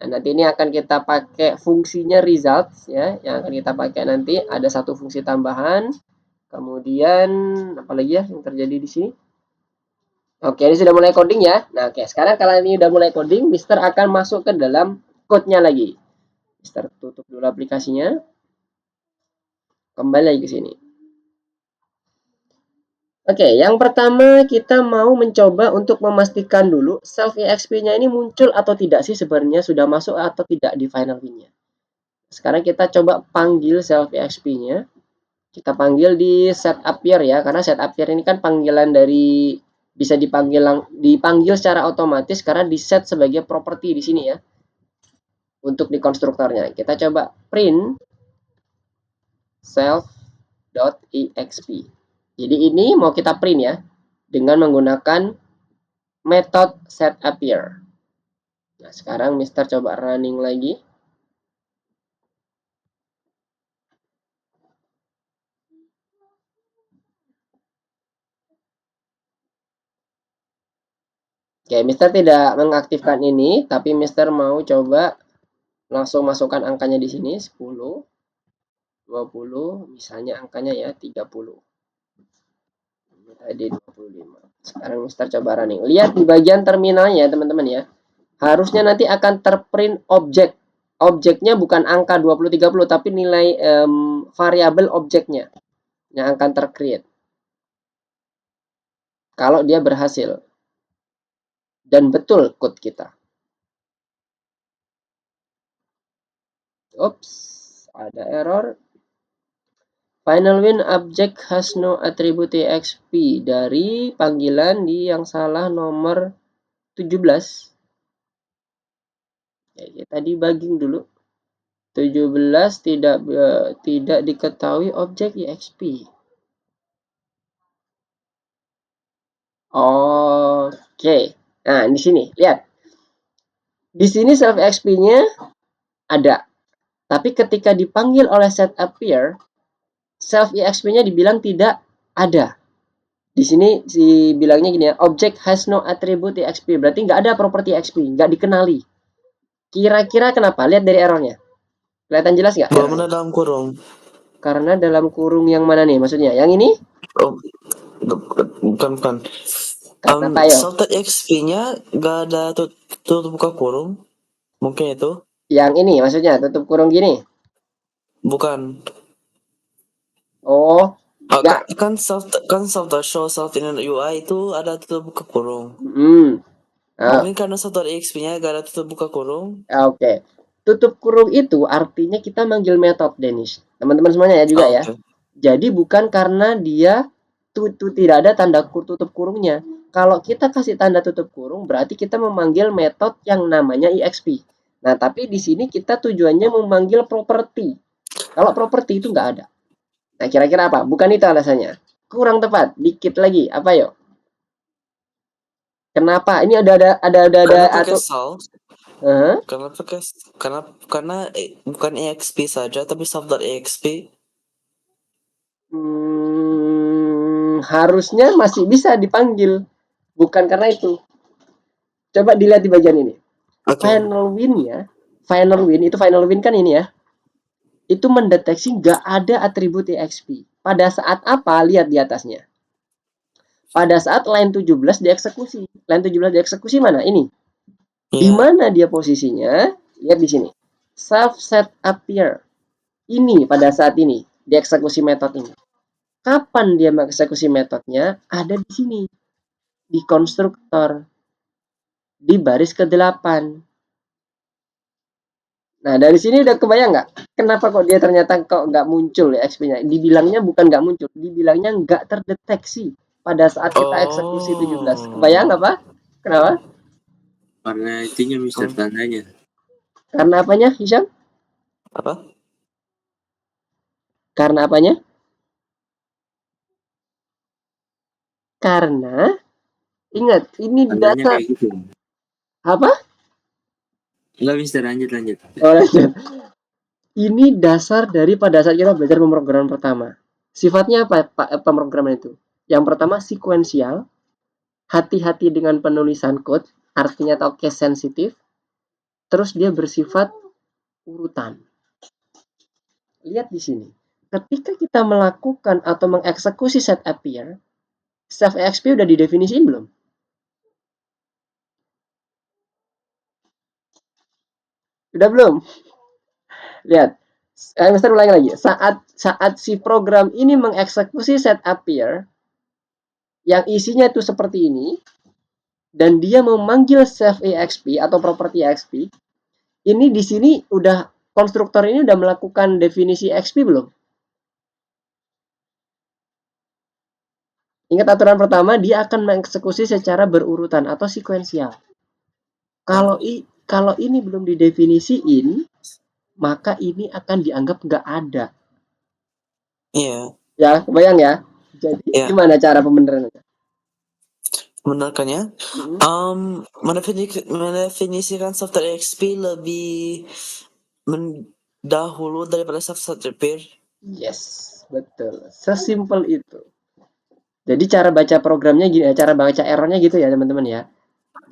Nah, nanti ini akan kita pakai fungsinya results ya, yang akan kita pakai nanti ada satu fungsi tambahan. Kemudian apa lagi ya yang terjadi di sini? Oke, ini sudah mulai coding ya. Nah, oke, sekarang kalau ini sudah mulai coding, Mister akan masuk ke dalam code-nya lagi. Mister tutup dulu aplikasinya. Kembali lagi ke sini. Oke, yang pertama kita mau mencoba untuk memastikan dulu self EXP-nya ini muncul atau tidak sih sebenarnya sudah masuk atau tidak di final win-nya. Sekarang kita coba panggil self EXP-nya. Kita panggil di set appear ya, karena set appear ini kan panggilan dari bisa dipanggil secara otomatis karena di set sebagai properti di sini ya. Untuk di konstruktornya, kita coba print self.exp. Jadi ini mau kita print ya dengan menggunakan metode set appear. Nah, sekarang Mister coba running lagi. Oke, Mister tidak mengaktifkan ini, tapi Mister mau coba langsung masukkan angkanya di sini 10, 20, misalnya angkanya ya 30. Ini tadi 25. Sekarang Mister coba running. Lihat di bagian terminalnya teman-teman ya. Harusnya nanti akan terprint objek. Objeknya bukan angka 20 30 tapi nilai variabel objeknya yang akan tercreate. Kalau dia berhasil. Dan betul code kita. Oops, ada error. Final win object has no attribute exp dari panggilan di yang salah nomor 17. Ya, kita debugging dulu. 17 tidak diketahui objek exp. Oke. Nah, di sini lihat. Di sini self exp-nya ada. Tapi ketika dipanggil oleh set appear, self exp-nya dibilang tidak ada. Di sini bilangnya gini ya, object has no attribute exp. Berarti nggak ada properti exp, nggak dikenali. Kira-kira kenapa? Lihat dari errornya. Kelihatan jelas nggak? Mana dalam kurung? Karena dalam kurung yang mana nih? Maksudnya yang ini? Oh, bukan. Karena apa ya? Self.exp-nya nggak ada tutup buka kurung. Mungkin itu. Yang ini maksudnya tutup kurung gini? Bukan. Oh, enggak. Kan self.show self in UI itu ada tutup buka kurung. Mungkin karena self.exp-nya nggak ada tutup buka kurung. Oke. Tutup kurung itu artinya kita manggil metode, Denis. Teman-teman semuanya ya juga ya. Jadi bukan karena dia tidak ada tanda tutup kurungnya. Kalau kita kasih tanda tutup kurung, berarti kita memanggil metode yang namanya exp. Nah, tapi di sini kita tujuannya memanggil properti. Kalau properti itu nggak ada. Nah, kira-kira apa? Bukan itu alasannya. Kurang tepat. Dikit lagi. Apa yuk? Kenapa? Ini ada atau karena bukan exp saja tapi self.exp. Harusnya masih bisa dipanggil. Bukan karena itu. Coba dilihat di bagian ini. Final win itu final win kan ini ya. Itu mendeteksi nggak ada atribut EXP. Pada saat apa? Lihat di atasnya. Pada saat line 17 dieksekusi. Line 17 dieksekusi mana? Ini. Di mana dia posisinya? Lihat di sini. Self set appear. Ini pada saat ini dieksekusi metode ini. Kapan dia mengeksekusi metodenya? Ada di sini. Di konstruktor. Di baris ke-8. Nah, dari sini udah kebayang nggak? Kenapa kok dia ternyata kok nggak muncul ya XP-nya? Dibilangnya bukan nggak muncul, dibilangnya nggak terdeteksi pada saat kita eksekusi 17. Kebayang nggak, Pak? Kenapa? Karena itunya Mister tandanya. Karena apanya, Hisham? Apa? Karena apanya? Karena ingat, ini Tandanya data kayak gitu. apa? Enggak, Mister, lanjut. Oh, lanjut. Ini dasar dari pada saat kita belajar pemrograman pertama. Sifatnya apa, Pak, pemrograman itu? Yang pertama sekuensial, hati-hati dengan penulisan code, artinya atau case sensitif. Terus dia bersifat urutan. Lihat di sini. Ketika kita melakukan atau mengeksekusi set appear, self EXP udah didefinisiin belum? Udah belum? Lihat. Mister ulangi lagi. Saat si program ini mengeksekusi set appear yang isinya itu seperti ini dan dia memanggil self EXP atau property EXP, ini di sini udah konstruktor ini udah melakukan definisi EXP belum? Ingat aturan pertama, dia akan mengeksekusi secara berurutan atau sekuensial. Kalau ini belum didefinisiin, maka ini akan dianggap nggak ada. Iya. Ya, kebayang ya? Jadi gimana cara pembenarannya? Membenarkannya, mendefinisikan software EXP lebih mendahulu daripada software appear. Yes, betul. Sesimpel itu. Jadi cara baca programnya gini, cara baca errornya gitu ya teman-teman ya.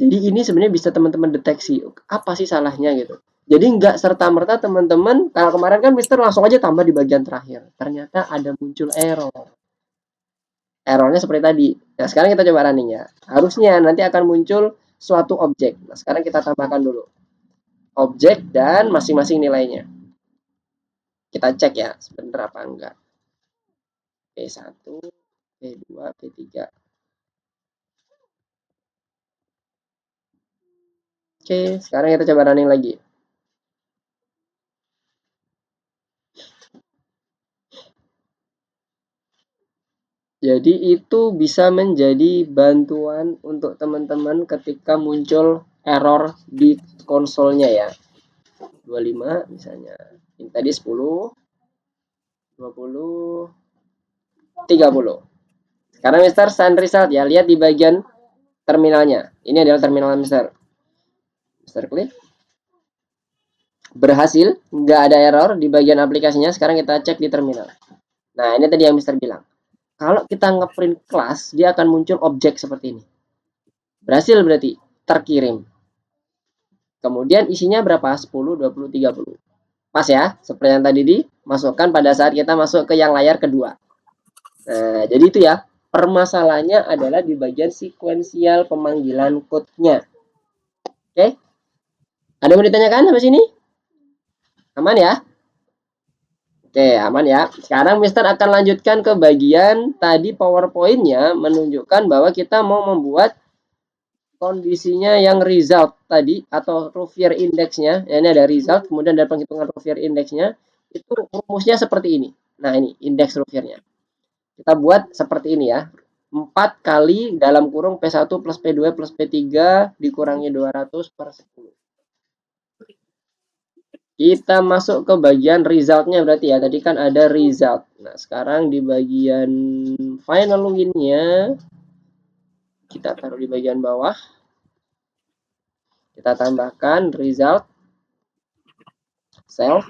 Jadi ini sebenarnya bisa teman-teman deteksi apa sih salahnya gitu. Jadi nggak serta-merta teman-teman, kalau kemarin kan Mister langsung aja tambah di bagian terakhir. Ternyata ada muncul error. Errornya seperti tadi. Nah, sekarang kita coba running ya. Harusnya nanti akan muncul suatu objek. Nah, sekarang kita tambahkan dulu. Objek dan masing-masing nilainya. Kita cek ya, sebentar apa enggak. P1, P2, P3. Oke, sekarang kita coba running lagi. Jadi itu bisa menjadi bantuan untuk teman-teman ketika muncul error di konsolnya ya. 25 misalnya. Ini tadi 10, 20, 30. Sekarang Mister send result ya. Lihat di bagian terminalnya. Ini adalah terminal Mister. Mister klik. Berhasil, nggak ada error di bagian aplikasinya. Sekarang kita cek di terminal. Nah, ini tadi yang Mister bilang. Kalau kita ngeprint kelas, dia akan muncul objek seperti ini. Berhasil berarti, terkirim. Kemudian isinya berapa? 10, 20, 30. Pas ya, seperti yang tadi dimasukkan pada saat kita masuk ke yang layar kedua. Nah, jadi itu ya. Permasalahannya adalah di bagian sekuensial pemanggilan code-nya. Oke? Ada yang mau ditanyakan sampai sini? Aman ya? Oke, aman ya. Sekarang Mister akan lanjutkan ke bagian tadi PowerPoint-nya menunjukkan bahwa kita mau membuat kondisinya yang result tadi atau Rovier index-nya. Ya, ini ada result, kemudian ada penghitungan Rovier index-nya. Itu rumusnya seperti ini. Nah, ini indeks Roviernya. Kita buat seperti ini ya. 4 kali dalam kurung P1 plus P2 plus P3 dikurangi 200 per 10. Kita masuk ke bagian resultnya berarti ya. Tadi kan ada result. Nah, sekarang di bagian final win-nya kita taruh di bagian bawah. Kita tambahkan result self.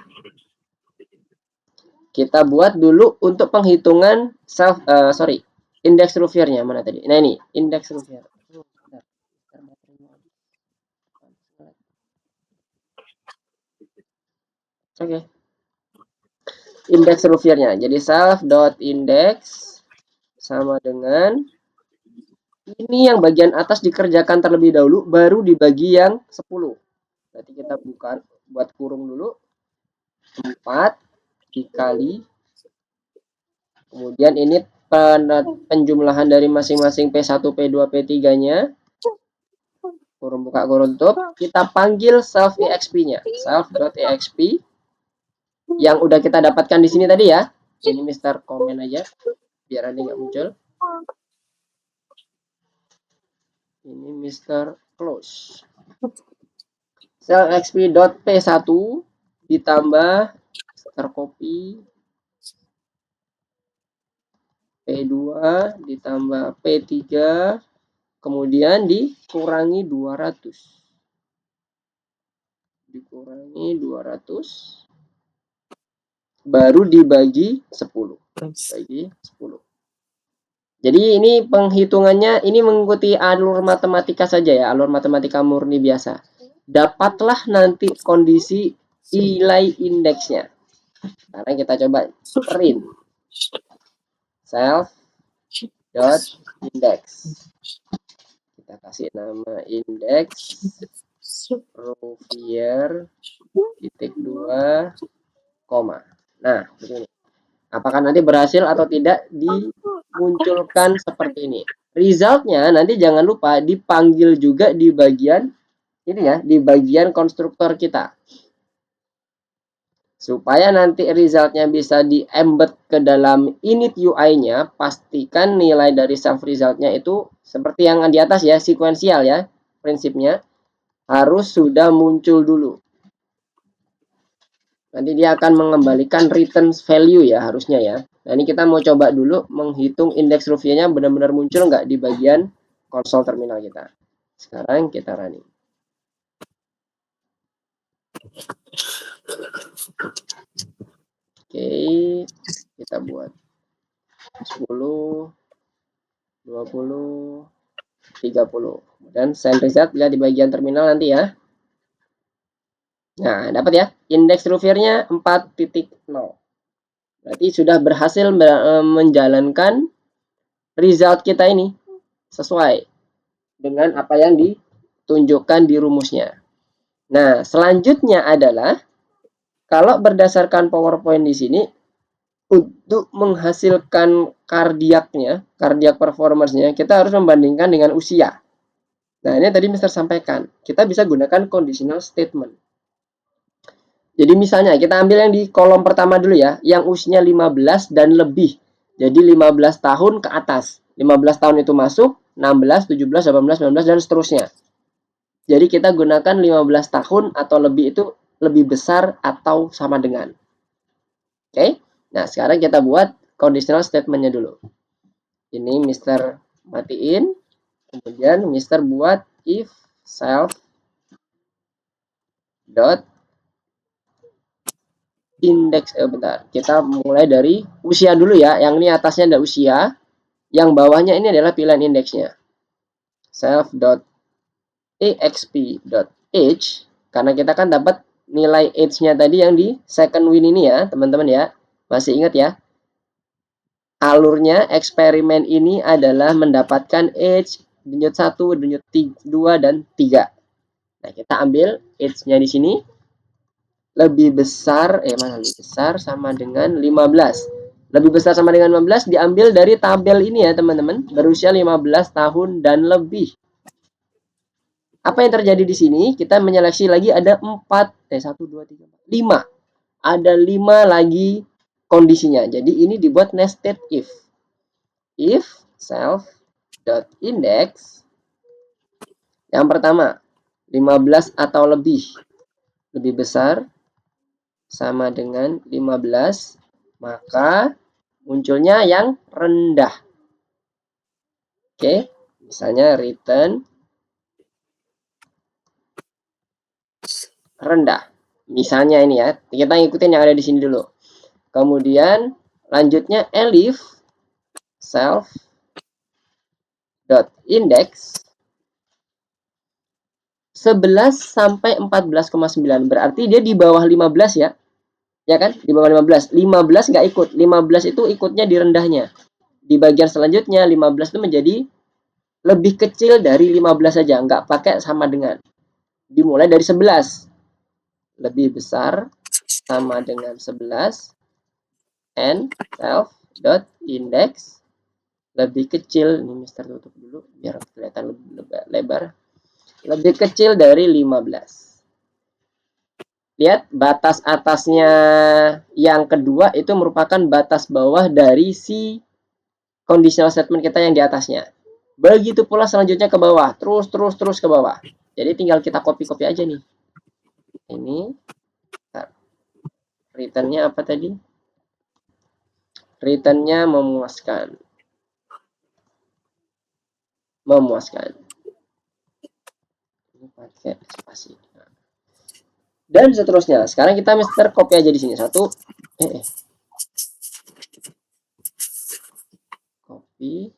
Kita buat dulu untuk penghitungan self Indeks Ruviernya mana tadi? Nah ini indeks Ruvier. Oke. Indeks Ruviernya. Jadi self.index sama dengan ini yang bagian atas dikerjakan terlebih dahulu, baru dibagi yang 10. Berarti kita buat kurung dulu. 4 dikali. Kemudian ini penjumlahan dari masing-masing P1, P2, P3-nya. Kurung buka kurung tutup. Kita panggil self.exp-nya. Self.exp yang udah kita dapatkan di sini tadi ya. Ini Mr. Comment aja biar nanti nggak muncul. Ini Mr. Close. Self.exp.p1 ditambah tercopy P2 ditambah P3 kemudian dikurangi 200. Dikurangi 200 baru dibagi 10. Bagi 10. Jadi ini penghitungannya ini mengikuti alur matematika saja ya, alur matematika murni biasa. Dapatlah nanti kondisi nilai indeksnya. Sekarang kita coba print self.index. Kita kasih nama indeks Ruvier titik 2, koma. Nah, begini. Apakah nanti berhasil atau tidak dimunculkan seperti ini. Resultnya nanti jangan lupa dipanggil juga di bagian ini ya, di bagian konstruktor kita. Supaya nanti resultnya bisa di-embed ke dalam init UI-nya, pastikan nilai dari self resultnya itu seperti yang di atas ya, sekuensial ya, prinsipnya harus sudah muncul dulu. Nanti dia akan mengembalikan return value ya, harusnya ya. Nah ini kita mau coba dulu menghitung indeks Ruviernya benar-benar muncul nggak di bagian konsol terminal kita. Sekarang kita running. Oke, kita buat 10, 20, 30. Dan send result lihat di bagian terminal nanti ya. Nah, dapat ya. Indeks Ruviernya 4.0. Berarti sudah berhasil menjalankan result kita ini sesuai dengan apa yang ditunjukkan di rumusnya. Nah, selanjutnya adalah kalau berdasarkan PowerPoint di sini untuk menghasilkan cardiac performance-nya, kita harus membandingkan dengan usia. Nah, ini tadi Mister sampaikan. Kita bisa gunakan conditional statement. Jadi misalnya kita ambil yang di kolom pertama dulu ya, yang usianya 15 dan lebih. Jadi 15 tahun ke atas. 15 tahun itu masuk, 16, 17, 18, 19, dan seterusnya. Jadi kita gunakan 15 tahun atau lebih itu lebih besar atau sama dengan. Oke, nah sekarang kita buat conditional statement-nya dulu. Ini Mister matiin, kemudian Mister buat if self dot index bentar. Kita mulai dari usia dulu ya. Yang ini atasnya ada usia, yang bawahnya ini adalah pilihan indeksnya. self.exp.age karena kita kan dapat nilai age-nya tadi yang di second win ini ya, teman-teman ya. Masih ingat ya? Alurnya eksperimen ini adalah mendapatkan age denyut 1, denyut 2 dan 3. Nah, kita ambil age-nya di sini lebih besar mana lebih besar sama dengan 15. Lebih besar sama dengan 15 diambil dari tabel ini ya, teman-teman. Berusia 15 tahun dan lebih. Apa yang terjadi di sini? Kita menyeleksi lagi ada 5. Ada 5 lagi kondisinya. Jadi ini dibuat nested if. If self.index yang pertama 15 atau lebih besar sama dengan 15, maka munculnya yang rendah. Oke, misalnya return rendah. Misalnya ini ya, kita ngikutin yang ada di sini dulu. Kemudian lanjutnya elif self dot index 11 sampai 14,9. Berarti dia di bawah 15 ya. Ya kan? Di bawah 15. 15 nggak ikut. 15 itu ikutnya di rendahnya. Di bagian selanjutnya 15 itu menjadi lebih kecil dari 15 saja, nggak pakai sama dengan. Dimulai dari 11. Lebih besar sama dengan 11 and self dot index lebih kecil. Ini Mister tutup dulu biar kelihatan lebih lebar. Lebih kecil dari 15. Lihat batas atasnya yang kedua itu merupakan batas bawah dari si conditional statement kita yang di atasnya. Begitu pula selanjutnya ke bawah, terus ke bawah. Jadi tinggal kita copy aja nih. Ini returnnya apa tadi? Returnnya memuaskan. Ini pakai spasi. Dan seterusnya. Sekarang kita Mister copy aja di sini. Satu. Copy.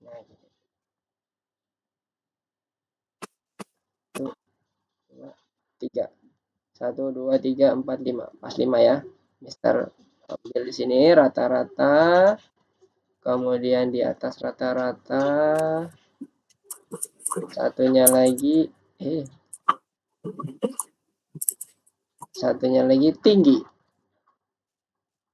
Nah, gitu. 3. 1, 2, 3, 4, 5. Pas 5 ya. Mister ambil di sini rata-rata. Kemudian di atas rata-rata. Satunya lagi. Satunya lagi tinggi.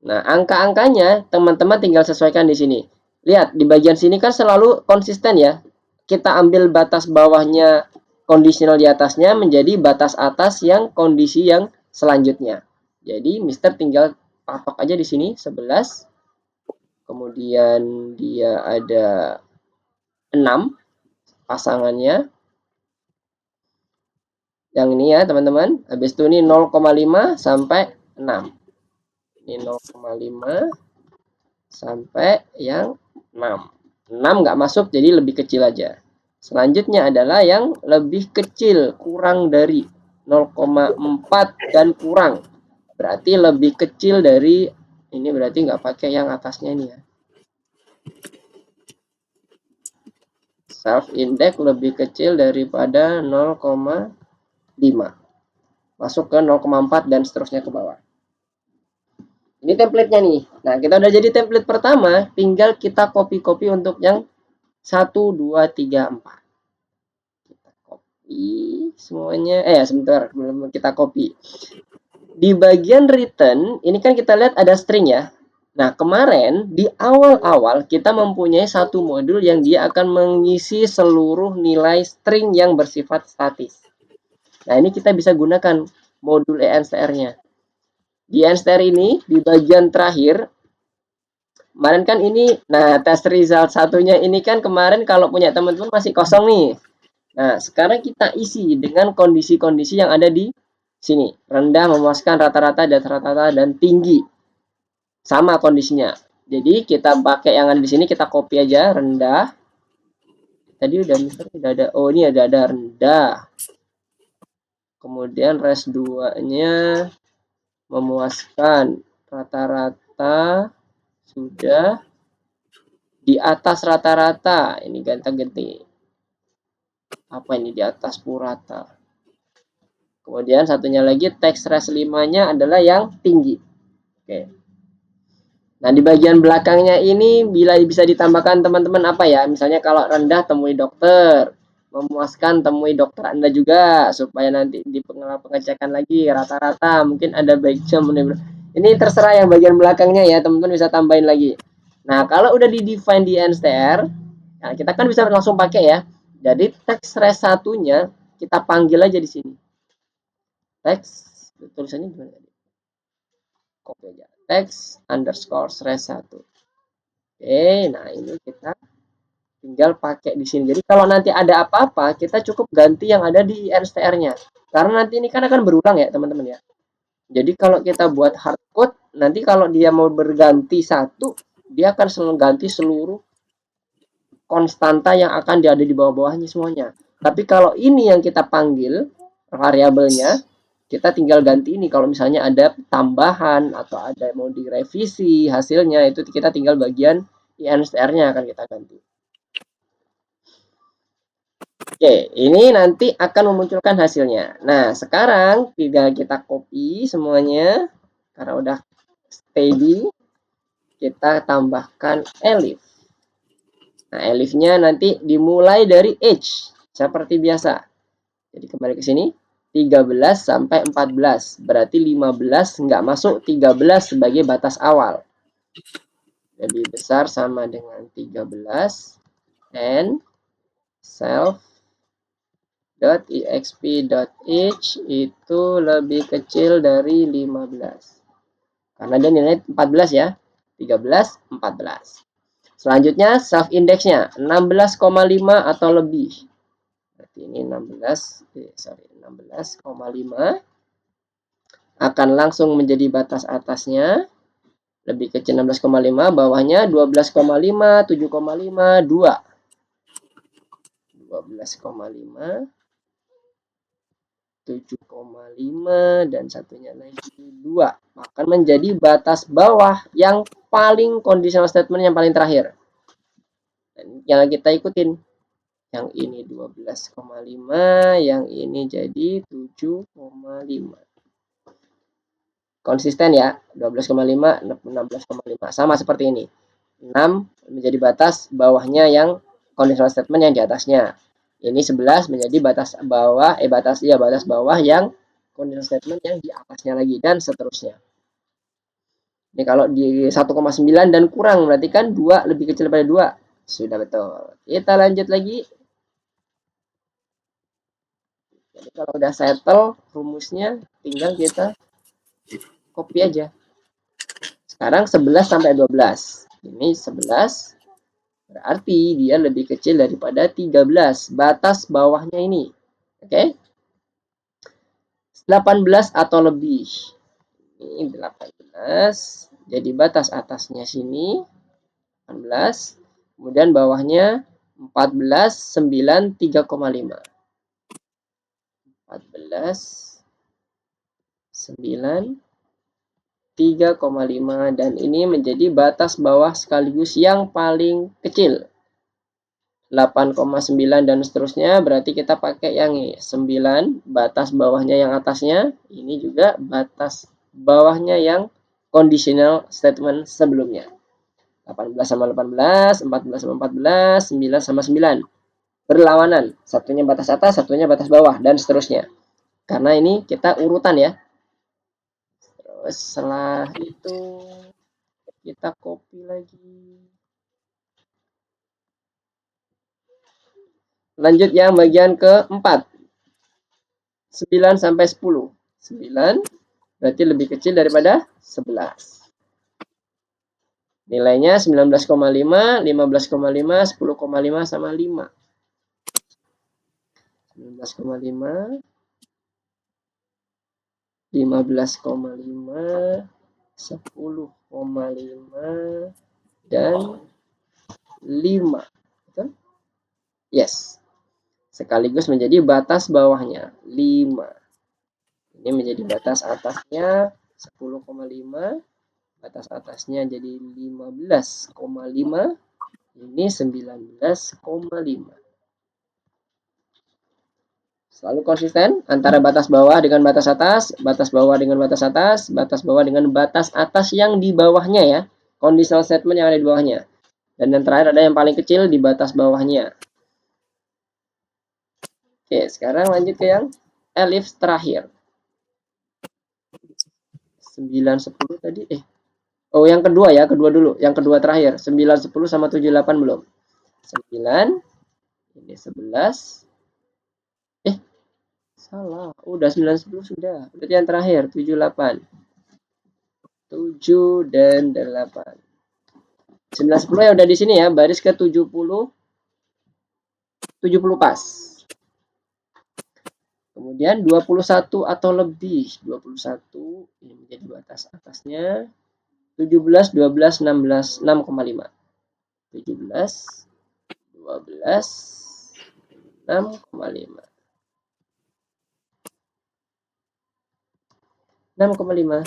Nah, angka-angkanya teman-teman tinggal sesuaikan di sini. Lihat, di bagian sini kan selalu konsisten ya. Kita ambil batas bawahnya kondisional di atasnya menjadi batas atas yang kondisi yang selanjutnya. Jadi, Mister tinggal patok aja di sini 11. Kemudian dia ada 6 pasangannya. Yang ini ya, teman-teman. Habis itu ini 0,5 sampai 6. Ini 0,5 sampai yang 6. 6 nggak masuk, jadi lebih kecil aja. Selanjutnya adalah yang lebih kecil, kurang dari 0,4 dan kurang. Berarti lebih kecil dari, ini berarti nggak pakai yang atasnya ini ya. Self index lebih kecil daripada 0,5. Masuk ke 0,4 dan seterusnya ke bawah. Ini template-nya nih. Nah, kita udah jadi template pertama, tinggal kita copy untuk yang 1, 2, 3, 4. Kita copy semuanya. Sebentar, belum kita copy. Di bagian return, ini kan kita lihat ada string ya. Nah, kemarin di awal-awal kita mempunyai satu modul yang dia akan mengisi seluruh nilai string yang bersifat statis. Nah, ini kita bisa gunakan modul ENSTR-nya. Di ENSTR ini, di bagian terakhir, kemarin kan ini, nah test result satunya ini kan kemarin kalau punya teman-teman masih kosong nih. Nah, sekarang kita isi dengan kondisi-kondisi yang ada di sini. Rendah, memuaskan, rata-rata, dan tinggi. Sama kondisinya. Jadi kita pakai yang ada di sini, kita copy aja, rendah. Tadi udah ada, oh ini ada rendah. Kemudian res 2-nya memuaskan, rata-rata sudah, di atas rata-rata ini ganti apa ini di atas purata. Kemudian satunya lagi teks res 5-nya adalah yang tinggi. Oke. Nah, di bagian belakangnya ini bila bisa ditambahkan teman-teman apa ya? Misalnya kalau rendah temui dokter, memuaskan temui dokter Anda juga supaya nanti di pengecekan lagi rata-rata mungkin ada baik jam. Ini terserah yang bagian belakangnya ya, teman-teman bisa tambahin lagi. Nah, kalau udah di-define di ENSTR, nah kita kan bisa langsung pakai ya. Jadi teks res satunya kita panggil aja di sini. Teks tulisannya gimana? Copy aja. Teks underscore res 1. Oke, nah ini kita tinggal pakai di sini. Jadi kalau nanti ada apa-apa, kita cukup ganti yang ada di ENSTR-nya. Karena nanti ini kan akan berulang ya, teman-teman ya. Jadi kalau kita buat hardcode, nanti kalau dia mau berganti satu, dia akan selalu ganti seluruh konstanta yang akan ada di bawah-bawahnya semuanya. Tapi kalau ini yang kita panggil variabelnya, kita tinggal ganti ini. Kalau misalnya ada tambahan atau ada mau direvisi hasilnya, itu kita tinggal bagian INSTR-nya akan kita ganti. Oke, ini nanti akan memunculkan hasilnya. Nah, sekarang tinggal kita copy semuanya. Karena udah steady, kita tambahkan elif. Nah, elifnya nanti dimulai dari age, seperti biasa. Jadi kembali ke sini, 13 sampai 14. Berarti 15 nggak masuk, 13 sebagai batas awal. Lebih besar sama dengan 13. And self.exp.age itu lebih kecil dari 15. Karena dia nilai 14 ya. 13, 14. Selanjutnya self indexnya 16,5 atau lebih. Berarti ini 16,5 akan langsung menjadi batas atasnya. Lebih kecil 16,5, bawahnya 12,5, 7,5, 2. 12,5, 7,5 dan satunya lagi 2. Akan menjadi batas bawah yang paling conditional statement yang paling terakhir. Dan yang kita ikutin. Yang ini 12,5, yang ini jadi 7,5. Konsisten ya, 12,5, 16,5. Sama seperti ini. 6 menjadi batas bawahnya yang conditional statement yang di atasnya. Ini 11 menjadi batas bawah, batas bawah yang conditional statement yang di atasnya lagi, dan seterusnya. Ini kalau di 1,9 dan kurang, berarti kan 2 lebih kecil daripada 2. Sudah betul. Kita lanjut lagi. Jadi kalau udah settle rumusnya, tinggal kita copy aja. Sekarang 11 sampai 12. Ini 11 berarti dia lebih kecil daripada 13. Batas bawahnya ini. Oke? 18 atau lebih. Ini 18. Jadi batas atasnya sini 18. Kemudian bawahnya 14, 9, 3,5. 14, 9, 3,5 dan ini menjadi batas bawah sekaligus yang paling kecil. 8,9 dan seterusnya, berarti kita pakai yang 9, batas bawahnya yang atasnya, ini juga batas bawahnya yang conditional statement sebelumnya. 18 sama 18, 14 sama 14, 9 sama 9. Berlawanan, satunya batas atas, satunya batas bawah, dan seterusnya. Karena ini kita urutan ya. Terus setelah itu kita copy lagi. Lanjut yang bagian keempat. 9 sampai 10. 9 berarti lebih kecil daripada 11. Nilainya 19,5, 15,5, 10,5 sama 5. 19,5, 15,5, 10,5 dan 5. Betul? Yes. Sekaligus menjadi batas bawahnya 5. Ini menjadi batas atasnya 10,5. Batas atasnya jadi 15,5. Ini 19,5. Selalu konsisten antara batas bawah dengan batas atas, batas bawah dengan batas atas, batas bawah dengan batas atas yang di bawahnya ya. Conditional statement yang ada di bawahnya. Dan yang terakhir ada yang paling kecil di batas bawahnya. Oke, sekarang lanjut ke yang elif terakhir. 9, 10 tadi. Oh, yang kedua ya, kedua dulu. Yang kedua terakhir. 9, 10 sama 7, 8 belum. 9. Ini 11. Salah. Udah 9, 10 sudah. Berarti yang terakhir. 7, 8. 7 dan 8. 9, 10 ya udah di sini ya. Baris ke 70. 70 pas. Kemudian 21 atau lebih. 21 ini menjadi batas atasnya. 17, 12, 16, 6,5. 17, 12, 6,5. 6,5.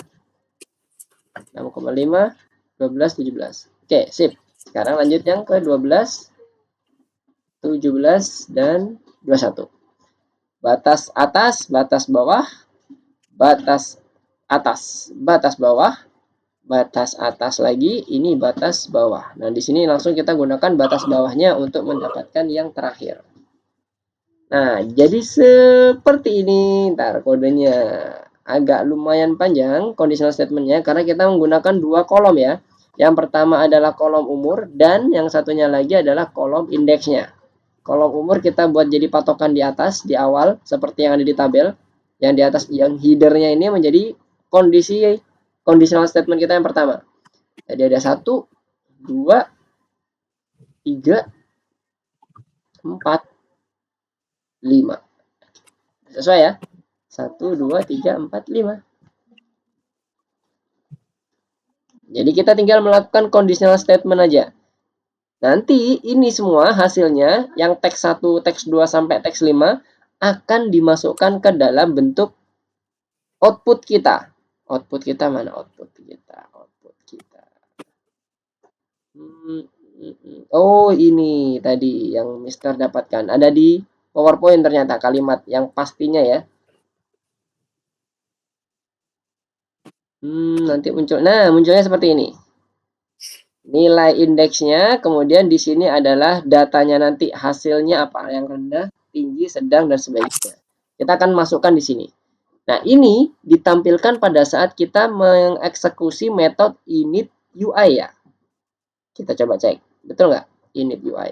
6,5, 12, 17. Oke, sip. Sekarang lanjut yang ke 12, 17, dan 21. Batas atas, batas bawah, batas atas, batas bawah, batas atas lagi, ini batas bawah. Nah, di sini langsung kita gunakan batas bawahnya untuk mendapatkan yang terakhir. Nah, jadi seperti ini. Ntar kodenya agak lumayan panjang conditional statementnya karena kita menggunakan dua kolom ya. Yang pertama adalah kolom umur dan yang satunya lagi adalah kolom indeksnya. Kolom umur kita buat jadi patokan di atas, di awal, seperti yang ada di tabel. Yang di atas, yang headernya ini menjadi kondisi conditional statement kita yang pertama. Jadi ada 1, 2, 3, 4, 5. Sesuai ya? 1, 2, 3, 4, 5. Jadi kita tinggal melakukan conditional statement aja. Nanti ini semua hasilnya yang teks 1, teks 2 sampai teks 5 akan dimasukkan ke dalam bentuk output kita. Output kita mana? Output kita. Output kita. Oh, ini tadi yang Mister dapatkan. Ada di PowerPoint ternyata kalimat yang pastinya ya. Nanti muncul. Nah, munculnya seperti ini. Nilai indeksnya, kemudian di sini adalah datanya nanti hasilnya apa, yang rendah, tinggi, sedang, dan sebagainya. Kita akan masukkan di sini. Nah, ini ditampilkan pada saat kita mengeksekusi metode init UI ya. Kita coba cek, betul nggak? Init UI.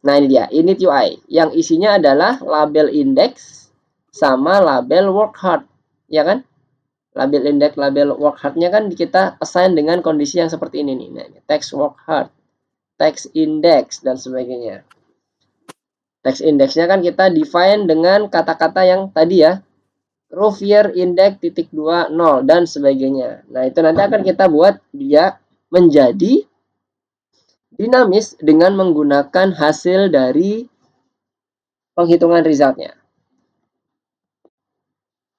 Nah, ini dia, init UI. Yang isinya adalah label index sama label work hard, ya kan? Label index, label work hard-nya kan kita assign dengan kondisi yang seperti ini nih. Nah, text work hard, text index, dan sebagainya. Text index-nya kan kita define dengan kata-kata yang tadi ya. Rovier index titik 2, 0, dan sebagainya. Nah, itu nanti akan kita buat dia menjadi dinamis dengan menggunakan hasil dari penghitungan resultnya.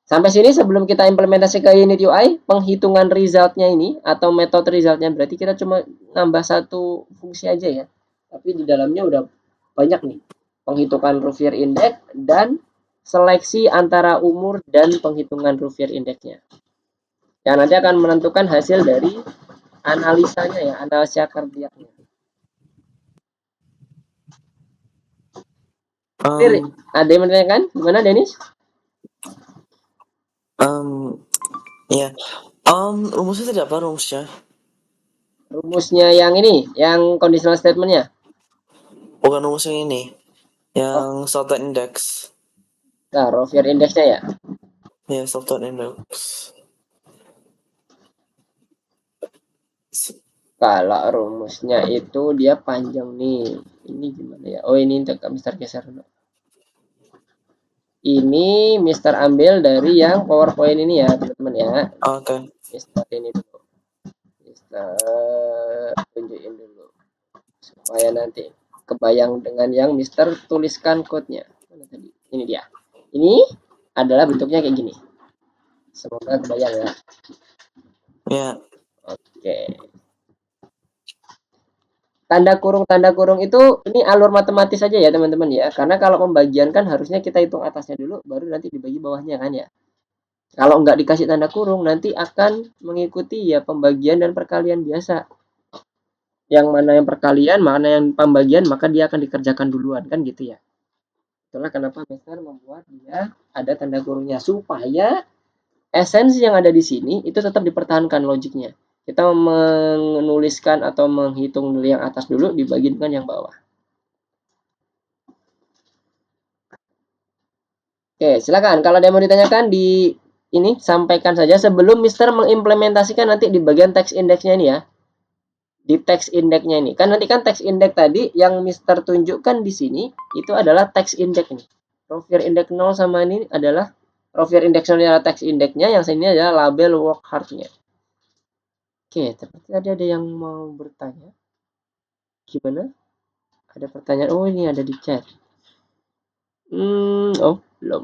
Sampai sini sebelum kita implementasi ke unit UI, penghitungan resultnya ini atau metode resultnya berarti kita cuma nambah satu fungsi aja ya. Tapi di dalamnya udah banyak nih. Penghitungan Rovier index dan seleksi antara umur dan penghitungan Rovier indexnya. Yang nanti akan menentukan hasil dari analisanya ya, analisa kardiaknya. Ada yang menanyakan? Gimana, Denis? Ya. Rumusnya tidak apa rumusnya? Rumusnya yang ini, yang conditional statement-nya. Bukan rumus yang ini. Yang Salted Index. Nah, Rovier index-nya ya? Ya, Salted Index. Kalau rumusnya itu dia panjang nih. Ini gimana ya? Oh, ini untuk Mister geser dulu. Ini Mister ambil dari yang PowerPoint ini ya, teman-teman ya. Oke. Mister ini dulu. Mister tunjukin dulu. Supaya nanti kebayang dengan yang Mister tuliskan code-nya. Mana tadi? Ini dia. Ini adalah bentuknya kayak gini. Semoga kebayang ya. Ya. Oke. Tanda kurung itu ini alur matematis saja ya teman-teman ya. Karena kalau pembagian kan harusnya kita hitung atasnya dulu baru nanti dibagi bawahnya kan ya. Kalau nggak dikasih tanda kurung nanti akan mengikuti ya pembagian dan perkalian biasa. Yang mana yang perkalian, mana yang pembagian maka dia akan dikerjakan duluan kan gitu ya. Itulah kenapa Mister membuat dia ada tanda kurungnya supaya esensi yang ada di sini itu tetap dipertahankan logiknya. Kita menuliskan atau menghitung yang atas dulu dibagi dengan yang bawah. Oke, silakan. Kalau ada yang mau ditanyakan di ini sampaikan saja sebelum Mister mengimplementasikan nanti di bagian text index-nya ini ya. Di text index-nya ini. Kan nanti kan text index tadi yang Mister tunjukkan di sini itu adalah text index ini. Rovier index 0 sama ini adalah Rovier index 0 adalah text index-nya, yang sini adalah label work hard-nya. Oke, tapi tadi ada yang mau bertanya. Gimana? Ada pertanyaan. Oh, ini ada di chat. Oh, belum.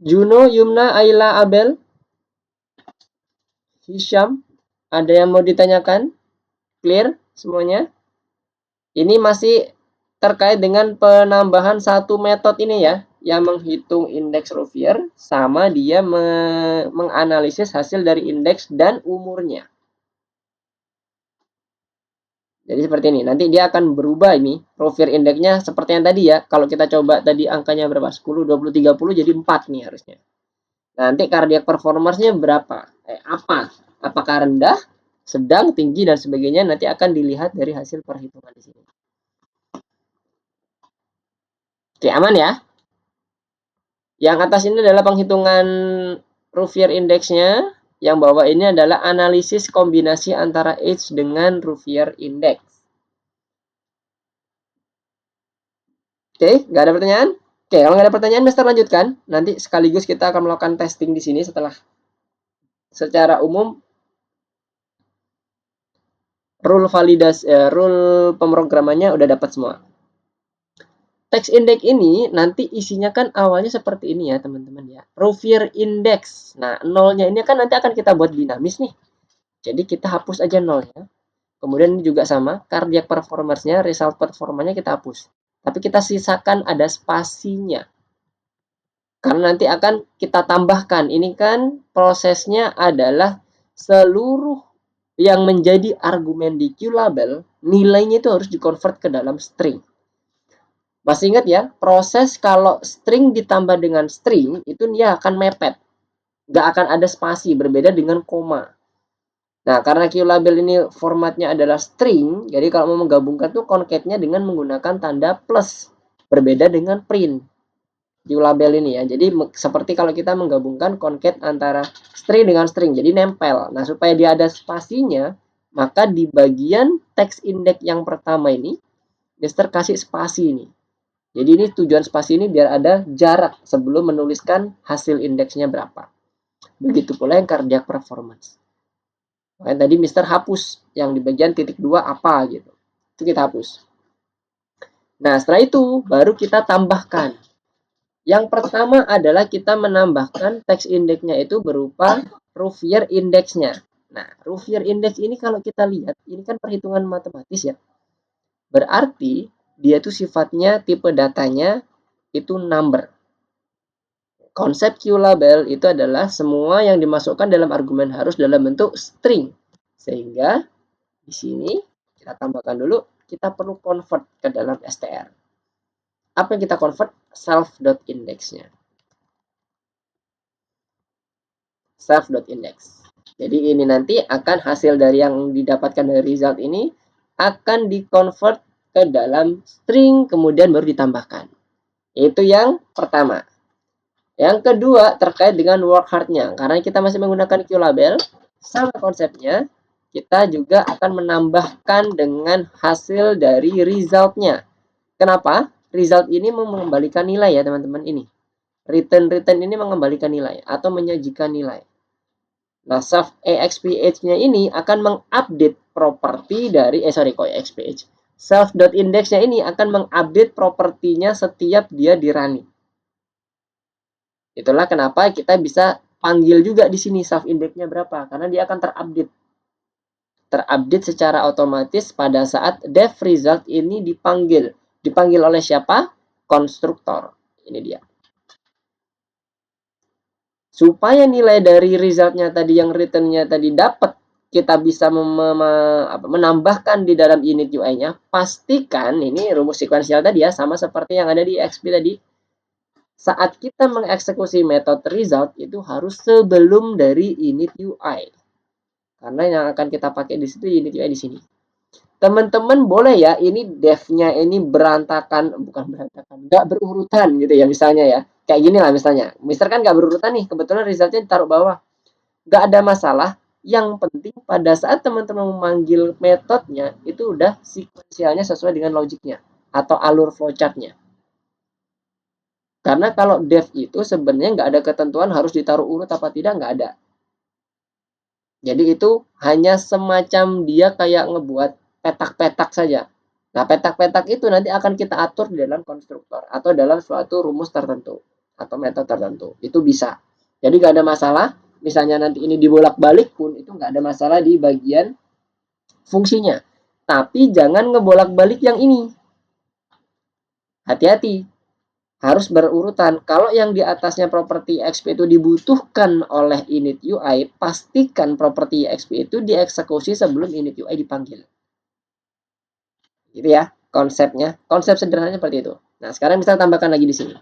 Juno, Yumna, Ayla, Abel, Hisham, ada yang mau ditanyakan? Clear semuanya? Ini masih terkait dengan penambahan satu metode ini ya, yang menghitung indeks Rouvier sama dia menganalisis hasil dari indeks dan umurnya. Jadi seperti ini. Nanti dia akan berubah ini. Rouvier indeksnya seperti yang tadi ya. Kalau kita coba tadi angkanya berapa? 10, 20, 30 jadi 4 nih harusnya. Nanti cardiac performance-nya berapa? Apa? Apakah rendah, sedang, tinggi, dan sebagainya. Nanti akan dilihat dari hasil perhitungan di sini. Oke, aman ya? Yang atas ini adalah penghitungan Rouvier indeksnya. Yang bawah ini adalah analisis kombinasi antara age dengan Rouvier index. Oke, nggak ada pertanyaan? Oke, kalau nggak ada pertanyaan, Mister lanjutkan. Nanti sekaligus kita akan melakukan testing di sini setelah secara umum rule validasi, rule pemrogramannya udah dapat semua. Text index ini nanti isinya kan awalnya seperti ini ya teman-teman ya. Rouvier index. Nah, nolnya ini kan nanti akan kita buat dinamis nih. Jadi kita hapus aja nolnya. Kemudian ini juga sama, cardiac performance-nya, result performanya kita hapus. Tapi kita sisakan ada spasinya. Karena nanti akan kita tambahkan. Ini kan prosesnya adalah seluruh yang menjadi argumen di Q-label, nilainya itu harus dikonvert ke dalam string. Masih ingat ya, proses kalau string ditambah dengan string, itu dia akan mepet. Nggak akan ada spasi, berbeda dengan koma. Nah, karena Q-label ini formatnya adalah string, jadi kalau mau menggabungkan tuh concat-nya dengan menggunakan tanda plus. Berbeda dengan print. Q-label ini ya. Jadi seperti kalau kita menggabungkan concat antara string dengan string, jadi nempel. Nah, supaya dia ada spasinya, maka di bagian text index yang pertama ini, Mister kasih spasi ini. Jadi ini tujuan spasi ini biar ada jarak sebelum menuliskan hasil indeksnya berapa. Begitu pula yang cardiac performance. Nah, tadi Mister hapus yang di bagian titik 2 apa gitu. Itu kita hapus. Nah, setelah itu baru kita tambahkan. Yang pertama adalah kita menambahkan text index-nya itu berupa Rouvier index-nya. Nah, Rouvier index ini kalau kita lihat, ini kan perhitungan matematis ya. Berarti dia itu sifatnya tipe datanya itu number. Konsep Q-label itu adalah semua yang dimasukkan dalam argumen harus dalam bentuk string. Sehingga di sini kita tambahkan dulu, kita perlu convert ke dalam str. Apa yang kita convert? Self.index-nya. Self.index. Jadi ini nanti akan hasil dari yang didapatkan dari result ini akan di-convert ke dalam string, kemudian baru ditambahkan. Itu yang pertama. Yang kedua terkait dengan work hard-nya. Karena kita masih menggunakan Q-label, sama konsepnya, kita juga akan menambahkan dengan hasil dari result-nya. Kenapa? Result ini mengembalikan nilai ya teman-teman ini. Return ini mengembalikan nilai atau menyajikan nilai. Nah, self.exph-nya ini akan mengupdate properti dari exph. Self.index-nya ini akan mengupdate propertinya setiap dia di running. Itulah kenapa kita bisa panggil juga di sini self-index-nya berapa, karena dia akan terupdate secara otomatis pada saat dev result ini dipanggil. Dipanggil oleh siapa? Konstruktor. Ini dia. Supaya nilai dari resultnya tadi yang return-nya tadi dapat, kita bisa menambahkan di dalam unit UI-nya, pastikan ini rumus sekuensial tadi ya, sama seperti yang ada di XP tadi. Saat kita mengeksekusi metode result itu harus sebelum dari unit UI. Karena yang akan kita pakai di situ unit UI di sini. Teman-teman boleh ya, ini dev-nya ini berantakan, bukan berantakan, nggak berurutan gitu ya misalnya ya. Kayak gini lah misalnya. Mister kan nggak berurutan nih, kebetulan resultnya ditaruh bawah. Nggak ada masalah. Yang penting pada saat teman-teman memanggil metodenya, itu udah sekuensialnya sesuai dengan logiknya. Atau alur flowchart-nya. Karena kalau dev itu sebenarnya nggak ada ketentuan harus ditaruh urut apa tidak, nggak ada. Jadi itu hanya semacam dia kayak ngebuat petak-petak saja. Nah, petak-petak itu nanti akan kita atur di dalam konstruktor atau dalam suatu rumus tertentu atau metode tertentu. Itu bisa. Jadi nggak ada masalah. Misalnya nanti ini dibolak-balik pun itu nggak ada masalah di bagian fungsinya. Tapi jangan ngebolak-balik yang ini. Hati-hati. Harus berurutan. Kalau yang di atasnya properti EXP itu dibutuhkan oleh init UI, pastikan properti EXP itu dieksekusi sebelum init UI dipanggil. Gitu ya, konsepnya. Konsep sederhananya seperti itu. Nah, sekarang bisa tambahkan lagi di sini.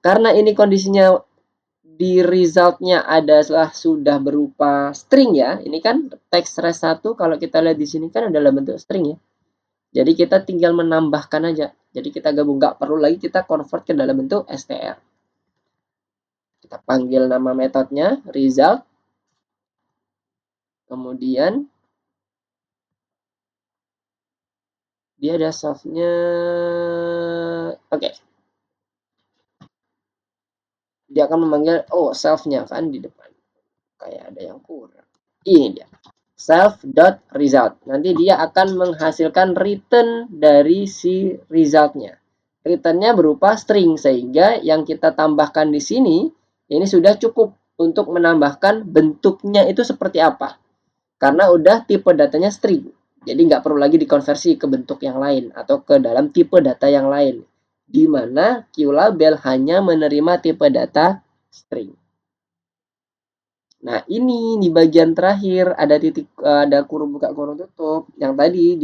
Karena ini kondisinya di resultnya adalah sudah berupa string ya. Ini kan teks res 1 kalau kita lihat di sini kan adalah bentuk string ya. Jadi kita tinggal menambahkan aja. Jadi kita gabung, nggak perlu lagi kita convert ke dalam bentuk str. Kita panggil nama metodenya result. Kemudian dia ada self-nya. Oke. Dia akan memanggil self-nya kan di depan. Kayak ada yang kurang. Ini dia. Self.result. Nanti dia akan menghasilkan return dari si resultnya. Returnnya berupa string, sehingga yang kita tambahkan di sini ini sudah cukup untuk menambahkan bentuknya itu seperti apa. Karena udah tipe datanya string. Jadi nggak perlu lagi dikonversi ke bentuk yang lain atau ke dalam tipe data yang lain. Di mana QLabel hanya menerima tipe data string. Nah, ini di bagian terakhir ada kurung buka kurung tutup yang tadi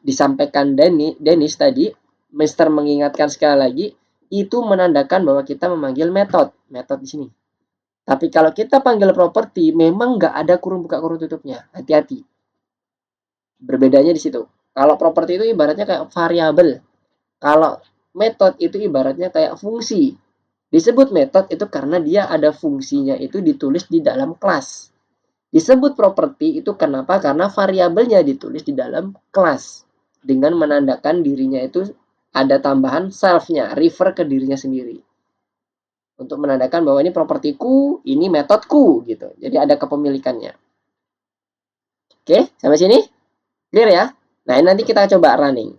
disampaikan Dennis tadi. Mister mengingatkan sekali lagi, itu menandakan bahwa kita memanggil metode di sini. Tapi kalau kita panggil properti, memang nggak ada kurung buka kurung tutupnya. Hati-hati. Berbedanya di situ. Kalau properti itu ibaratnya kayak variabel. Kalau metode itu ibaratnya kayak fungsi. Disebut metode itu karena dia ada fungsinya itu ditulis di dalam kelas. Disebut properti itu kenapa? Karena variabelnya ditulis di dalam kelas. Dengan menandakan dirinya itu ada tambahan self-nya, refer ke dirinya sendiri. Untuk menandakan bahwa ini propertiku, ini metodku gitu. Jadi ada kepemilikannya. Oke, sampai sini? Clear ya? Nah, ini nanti kita coba running.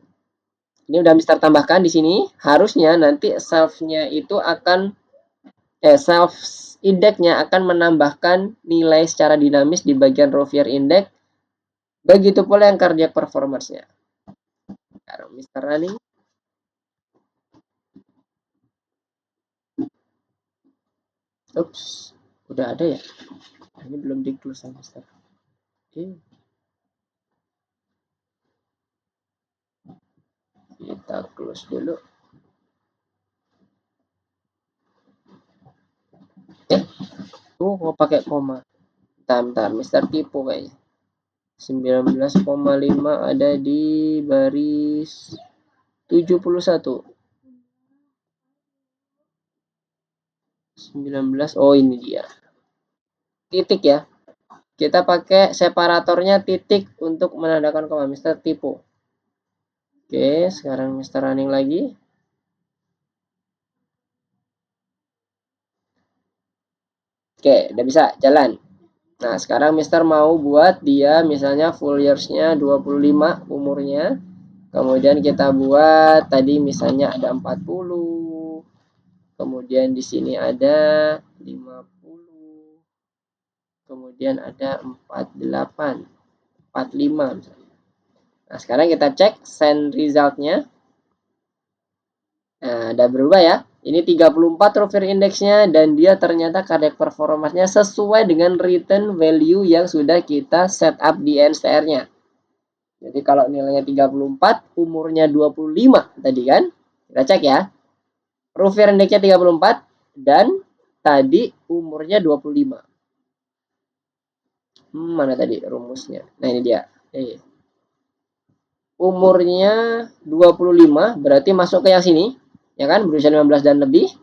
Ini udah Mister tambahkan di sini. Harusnya nanti self-nya itu akan self index-nya akan menambahkan nilai secara dinamis di bagian Rovier index. Begitu pula yang cardiac performance-nya. Sekarang Mister running. Ups, udah ada ya? Ini belum di close sama Mister. Oke. Kita close dulu. Mau pakai koma. Bentar, Mister tipu kayaknya. 19,5 ada di baris 71. 19, oh ini dia. Titik ya. Kita pakai separatornya titik untuk menandakan koma. Mister tipu. Oke, sekarang Mister running lagi. Oke, udah bisa jalan. Nah, sekarang Mister mau buat dia misalnya full years-nya 25 umurnya. Kemudian kita buat tadi misalnya ada 40. Kemudian di sini ada 50. Kemudian ada 48, 45 misalnya. Nah, sekarang kita cek send result-nya. Nah, udah berubah ya. Ini 34 Rovier index-nya dan dia ternyata cardiac performance-nya sesuai dengan return value yang sudah kita set up di NSTR-nya. Jadi kalau nilainya 34, umurnya 25 tadi kan. Kita cek ya. Rovier index-nya 34 dan tadi umurnya 25. Mana tadi rumusnya? Nah, ini dia. Umurnya 25 berarti masuk ke yang sini. Ya kan, berusia 15 dan lebih.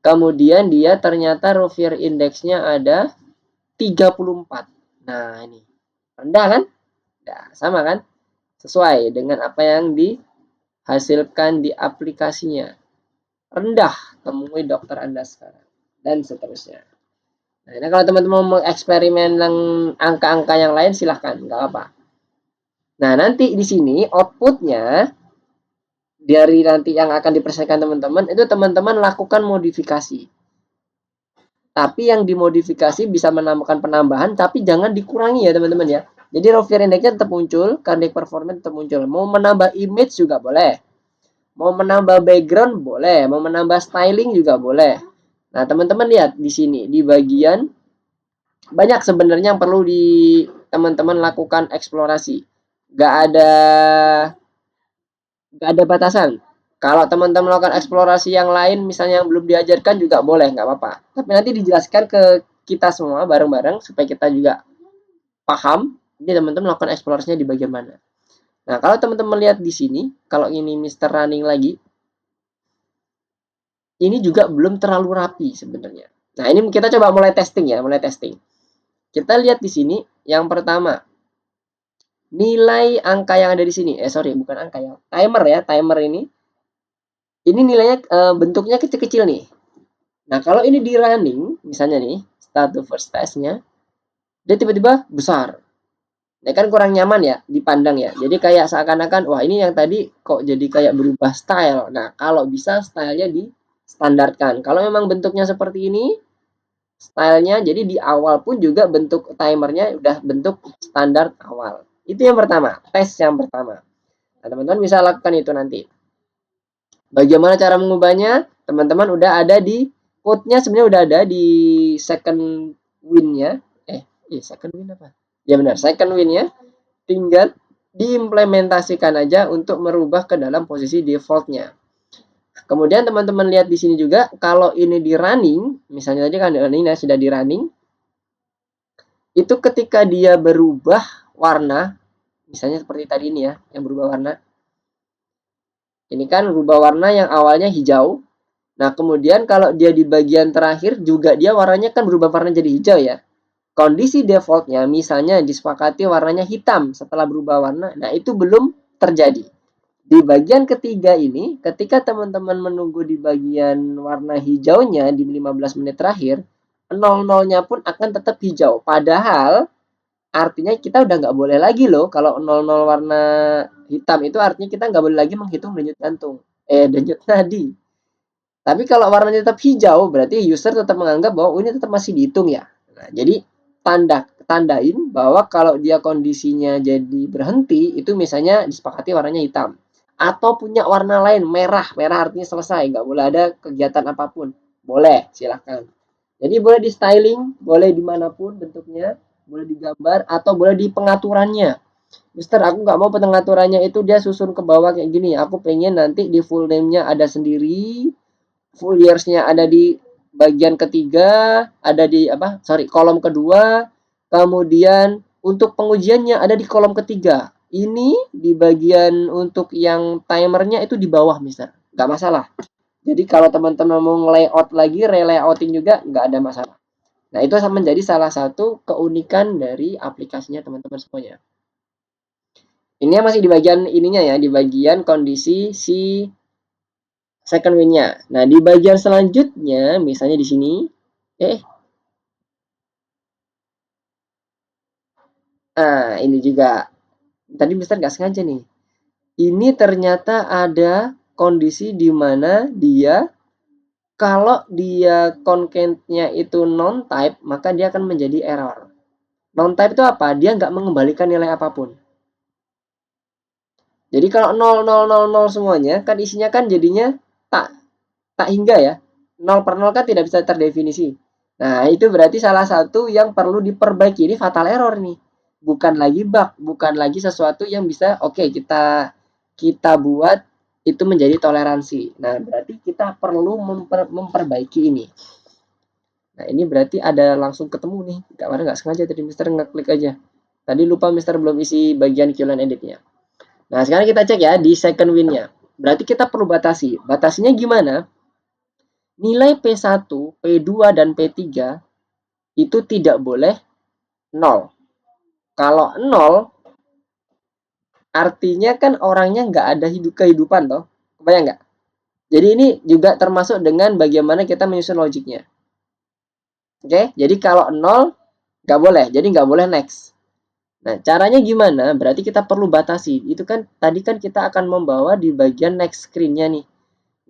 Kemudian dia ternyata Rovier index-nya ada 34. Nah, ini. Rendah kan? Nah, sama kan? Sesuai dengan apa yang dihasilkan di aplikasinya. Rendah, temui dokter Anda sekarang. Dan seterusnya. Nah, ini kalau teman-teman mau eksperimen yang angka-angka yang lain, silahkan. Nggak apa-apa. Nah, nanti di sini outputnya dari nanti yang akan dipersiapkan teman-teman, itu teman-teman lakukan modifikasi. Tapi yang dimodifikasi bisa menambahkan penambahan, tapi jangan dikurangi ya teman-teman ya. Jadi raw fear index-nya tetap muncul, cardiac performance tetap muncul. Mau menambah image juga boleh. Mau menambah background boleh, mau menambah styling juga boleh. Nah, teman-teman lihat di sini di bagian banyak sebenarnya yang perlu di teman-teman lakukan eksplorasi. Gak ada batasan. Kalau teman-teman melakukan eksplorasi yang lain, misalnya yang belum diajarkan juga boleh, nggak apa-apa. Tapi nanti dijelaskan ke kita semua bareng-bareng supaya kita juga paham. Jadi teman-teman melakukan eksplorasinya di bagian mana. Nah, kalau teman-teman lihat di sini, kalau ini Mr. Running lagi, ini juga belum terlalu rapi sebenarnya. Nah, ini kita coba mulai testing ya, mulai testing. Kita lihat di sini, yang pertama, nilai angka yang ada di sini. Sorry, bukan angka ya. Timer ya, timer ini. Ini nilainya bentuknya kecil-kecil nih. Nah, kalau ini di running, misalnya nih, start the first test-nya, dia tiba-tiba besar. Nah, kan kurang nyaman ya dipandang ya. Jadi kayak seakan-akan, wah ini yang tadi kok jadi kayak berubah style. Nah, kalau bisa stylenya distandarkan. Kalau memang bentuknya seperti ini, stylenya jadi di awal pun juga bentuk timernya udah bentuk standar awal. Itu yang pertama, tes yang pertama. Nah, teman-teman bisa lakukan itu nanti. Bagaimana cara mengubahnya? Teman-teman udah ada di code-nya, sebenarnya udah ada di second win-nya. Second win apa? Ya benar, second win-nya. Tinggal diimplementasikan aja untuk merubah ke dalam posisi default-nya. Kemudian teman-teman lihat di sini juga, kalau ini di running, misalnya tadi kan ini sudah di running, itu ketika dia berubah warna, misalnya seperti tadi ini ya, yang berubah warna. Ini kan berubah warna yang awalnya hijau. Nah, kemudian kalau dia di bagian terakhir juga dia warnanya kan berubah warna jadi hijau ya. Kondisi defaultnya misalnya disepakati warnanya hitam setelah berubah warna. Nah, itu belum terjadi. Di bagian ketiga ini, ketika teman-teman menunggu di bagian warna hijaunya di 15 menit terakhir, 00-nya pun akan tetap hijau. Padahal artinya kita udah nggak boleh lagi loh, kalau 00 warna hitam itu artinya kita nggak boleh lagi menghitung denyut jantung. Denyut nadi. Tapi kalau warnanya tetap hijau, berarti user tetap menganggap bahwa ini tetap masih dihitung ya. Nah, jadi tandain bahwa kalau dia kondisinya jadi berhenti, itu misalnya disepakati warnanya hitam. Atau punya warna lain, merah. Merah artinya selesai, nggak boleh ada kegiatan apapun. Boleh, silahkan. Jadi boleh di styling, boleh dimanapun bentuknya, boleh digambar, atau boleh di pengaturannya. Mister, aku nggak mau pengaturannya itu dia susun ke bawah kayak gini. Aku pengen nanti di full name-nya ada sendiri, full years-nya ada di bagian ketiga, ada di kolom kedua, kemudian untuk pengujiannya ada di kolom ketiga. Ini di bagian untuk yang timernya itu di bawah, Mister. Nggak masalah. Jadi kalau teman-teman mau layout lagi, relayouting juga nggak ada masalah. Nah, itu menjadi salah satu keunikan dari aplikasinya teman-teman semuanya. Ini masih di bagian ininya ya, di bagian kondisi si second win-nya. Nah, di bagian selanjutnya, misalnya di sini, ini juga. Tadi Mister nggak sengaja nih. Ini ternyata ada kondisi di mana dia, kalau dia content-nya itu non-type, maka dia akan menjadi error. Non-type itu apa? Dia nggak mengembalikan nilai apapun. Jadi kalau 0000 semuanya, kan isinya kan jadinya tak hingga ya. 0 per 0 kan tidak bisa terdefinisi. Nah, itu berarti salah satu yang perlu diperbaiki. Ini fatal error nih. Bukan lagi bug, bukan lagi sesuatu yang bisa kita buat itu menjadi toleransi. Nah, berarti kita perlu memperbaiki ini. Nah, ini berarti ada langsung ketemu nih. Nggak sengaja tadi Mister ngeklik aja. Tadi lupa Mister belum isi bagian Q&A editnya. Nah, sekarang kita cek ya di second win-nya. Berarti kita perlu batasi. Batasinya gimana? Nilai P1, P2, dan P3 itu tidak boleh 0. Kalau 0, artinya kan orangnya nggak ada kehidupan toh. Kebayang nggak? Jadi ini juga termasuk dengan bagaimana kita menyusun logiknya. Oke, jadi kalau 0, nggak boleh. Jadi nggak boleh next. Nah, caranya gimana? Berarti kita perlu batasi. Itu kan tadi kan kita akan membawa di bagian next screen-nya nih.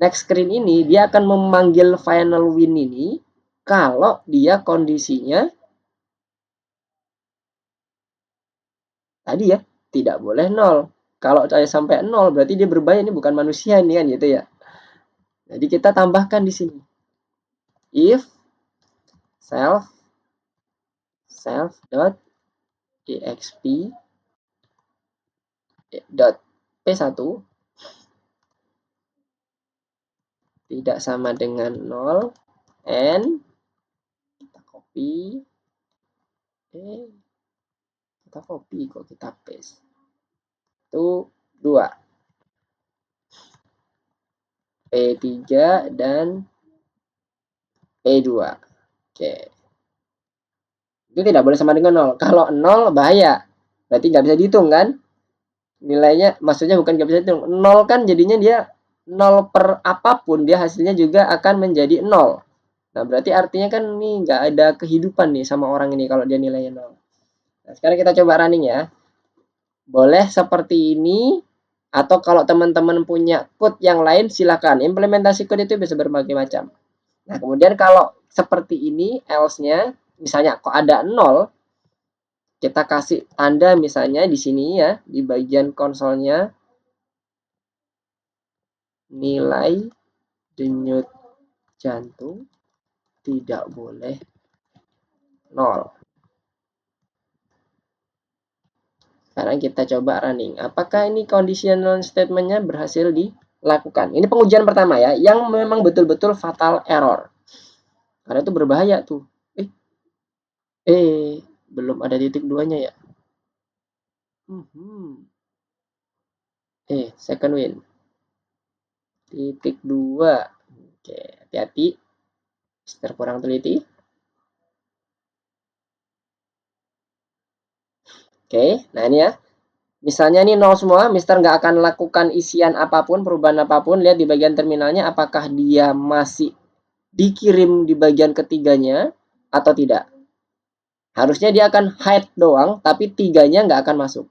Next screen ini dia akan memanggil final win ini kalau dia kondisinya tadi ya tidak boleh 0. Kalau saya sampai 0 berarti dia berbahaya, ini bukan manusia nih kan gitu ya. Jadi kita tambahkan di sini. If self dot exp dot p1 tidak sama dengan 0 and kita copy kita copy kok kita paste itu 2 P3 dan P2. Oke. Itu tidak boleh sama dengan 0. Kalau 0 bahaya. Berarti nggak bisa dihitung kan? Nilainya maksudnya bukan nggak bisa dihitung. 0 kan jadinya dia 0 per apapun dia hasilnya juga akan menjadi 0. Nah, berarti artinya kan nih nggak ada kehidupan nih sama orang ini kalau dia nilainya 0. Nah, sekarang kita coba running ya. Boleh seperti ini atau kalau teman-teman punya code yang lain silakan. Implementasi code itu bisa berbagai macam. Nah, kemudian kalau seperti ini else-nya misalnya kok ada 0, kita kasih tanda misalnya di sini ya, di bagian konsolnya nilai denyut jantung tidak boleh 0. Sekarang kita coba running. Apakah ini conditional statement-nya berhasil dilakukan? Ini pengujian pertama ya, yang memang betul-betul fatal error. Karena itu berbahaya tuh. Belum ada titik 2-nya ya. Second win. Titik 2. Oke, hati-hati. Mister kurang teliti. Oke, nah ini ya. Misalnya ini 0 semua, Mister nggak akan lakukan isian apapun, perubahan apapun. Lihat di bagian terminalnya apakah dia masih dikirim di bagian ketiganya atau tidak. Harusnya dia akan hide doang, tapi 3-nya nggak akan masuk.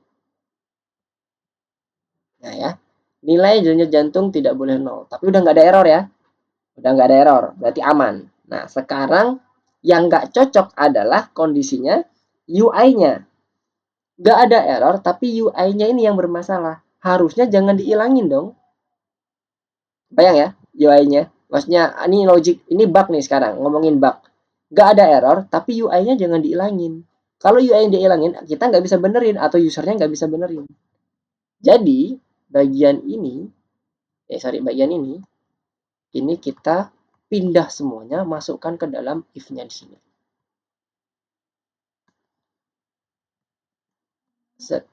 Nah ya, nilai denyut jantung tidak boleh 0. Tapi udah nggak ada error ya. Udah nggak ada error, berarti aman. Nah, sekarang yang nggak cocok adalah kondisinya UI-nya. Nggak ada error, tapi UI-nya ini yang bermasalah. Harusnya jangan dihilangin dong. Bayang ya, UI-nya. Maksudnya, ini logic, ini bug nih sekarang, ngomongin bug. Nggak ada error, tapi UI-nya jangan dihilangin. Kalau UI-nya dihilangin, kita nggak bisa benerin, atau usernya nggak bisa benerin. Jadi, bagian ini, bagian ini kita pindah semuanya, masukkan ke dalam if-nya di sini. Set.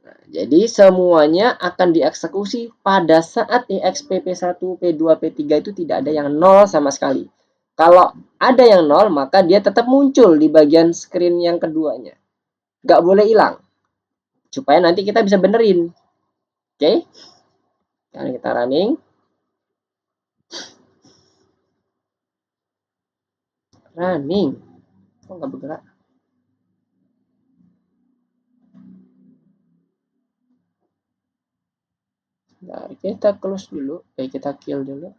Nah, jadi semuanya akan dieksekusi pada saat EXP P1, P2, P3 itu tidak ada yang 0 sama sekali. Kalau ada yang 0, maka dia tetap muncul di bagian screen yang keduanya. Nggak boleh hilang. Supaya nanti kita bisa benerin. Oke? Sekarang kita running. Running. Kok nggak bergerak? Nah, kita close dulu. Kita kill dulu.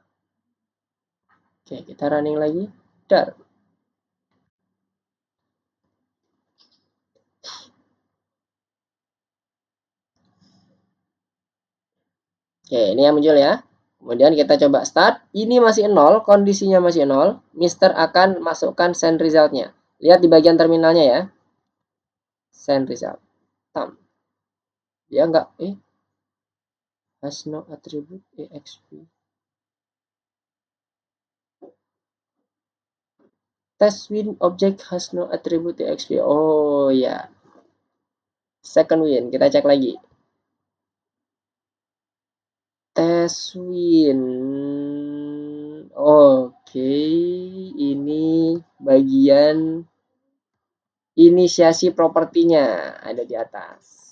Oke, kita running lagi. Dar. Oke, ini yang muncul ya. Kemudian kita coba start. Ini masih 0, kondisinya masih 0. Mister akan masukkan send result-nya. Lihat di bagian terminalnya ya. Send result. Tam. Dia enggak, has no attribute exp. Test win object has no attribute exp. Oh ya. Second win, kita cek lagi. Test win. Oke, ini bagian inisiasi propertinya ada di atas.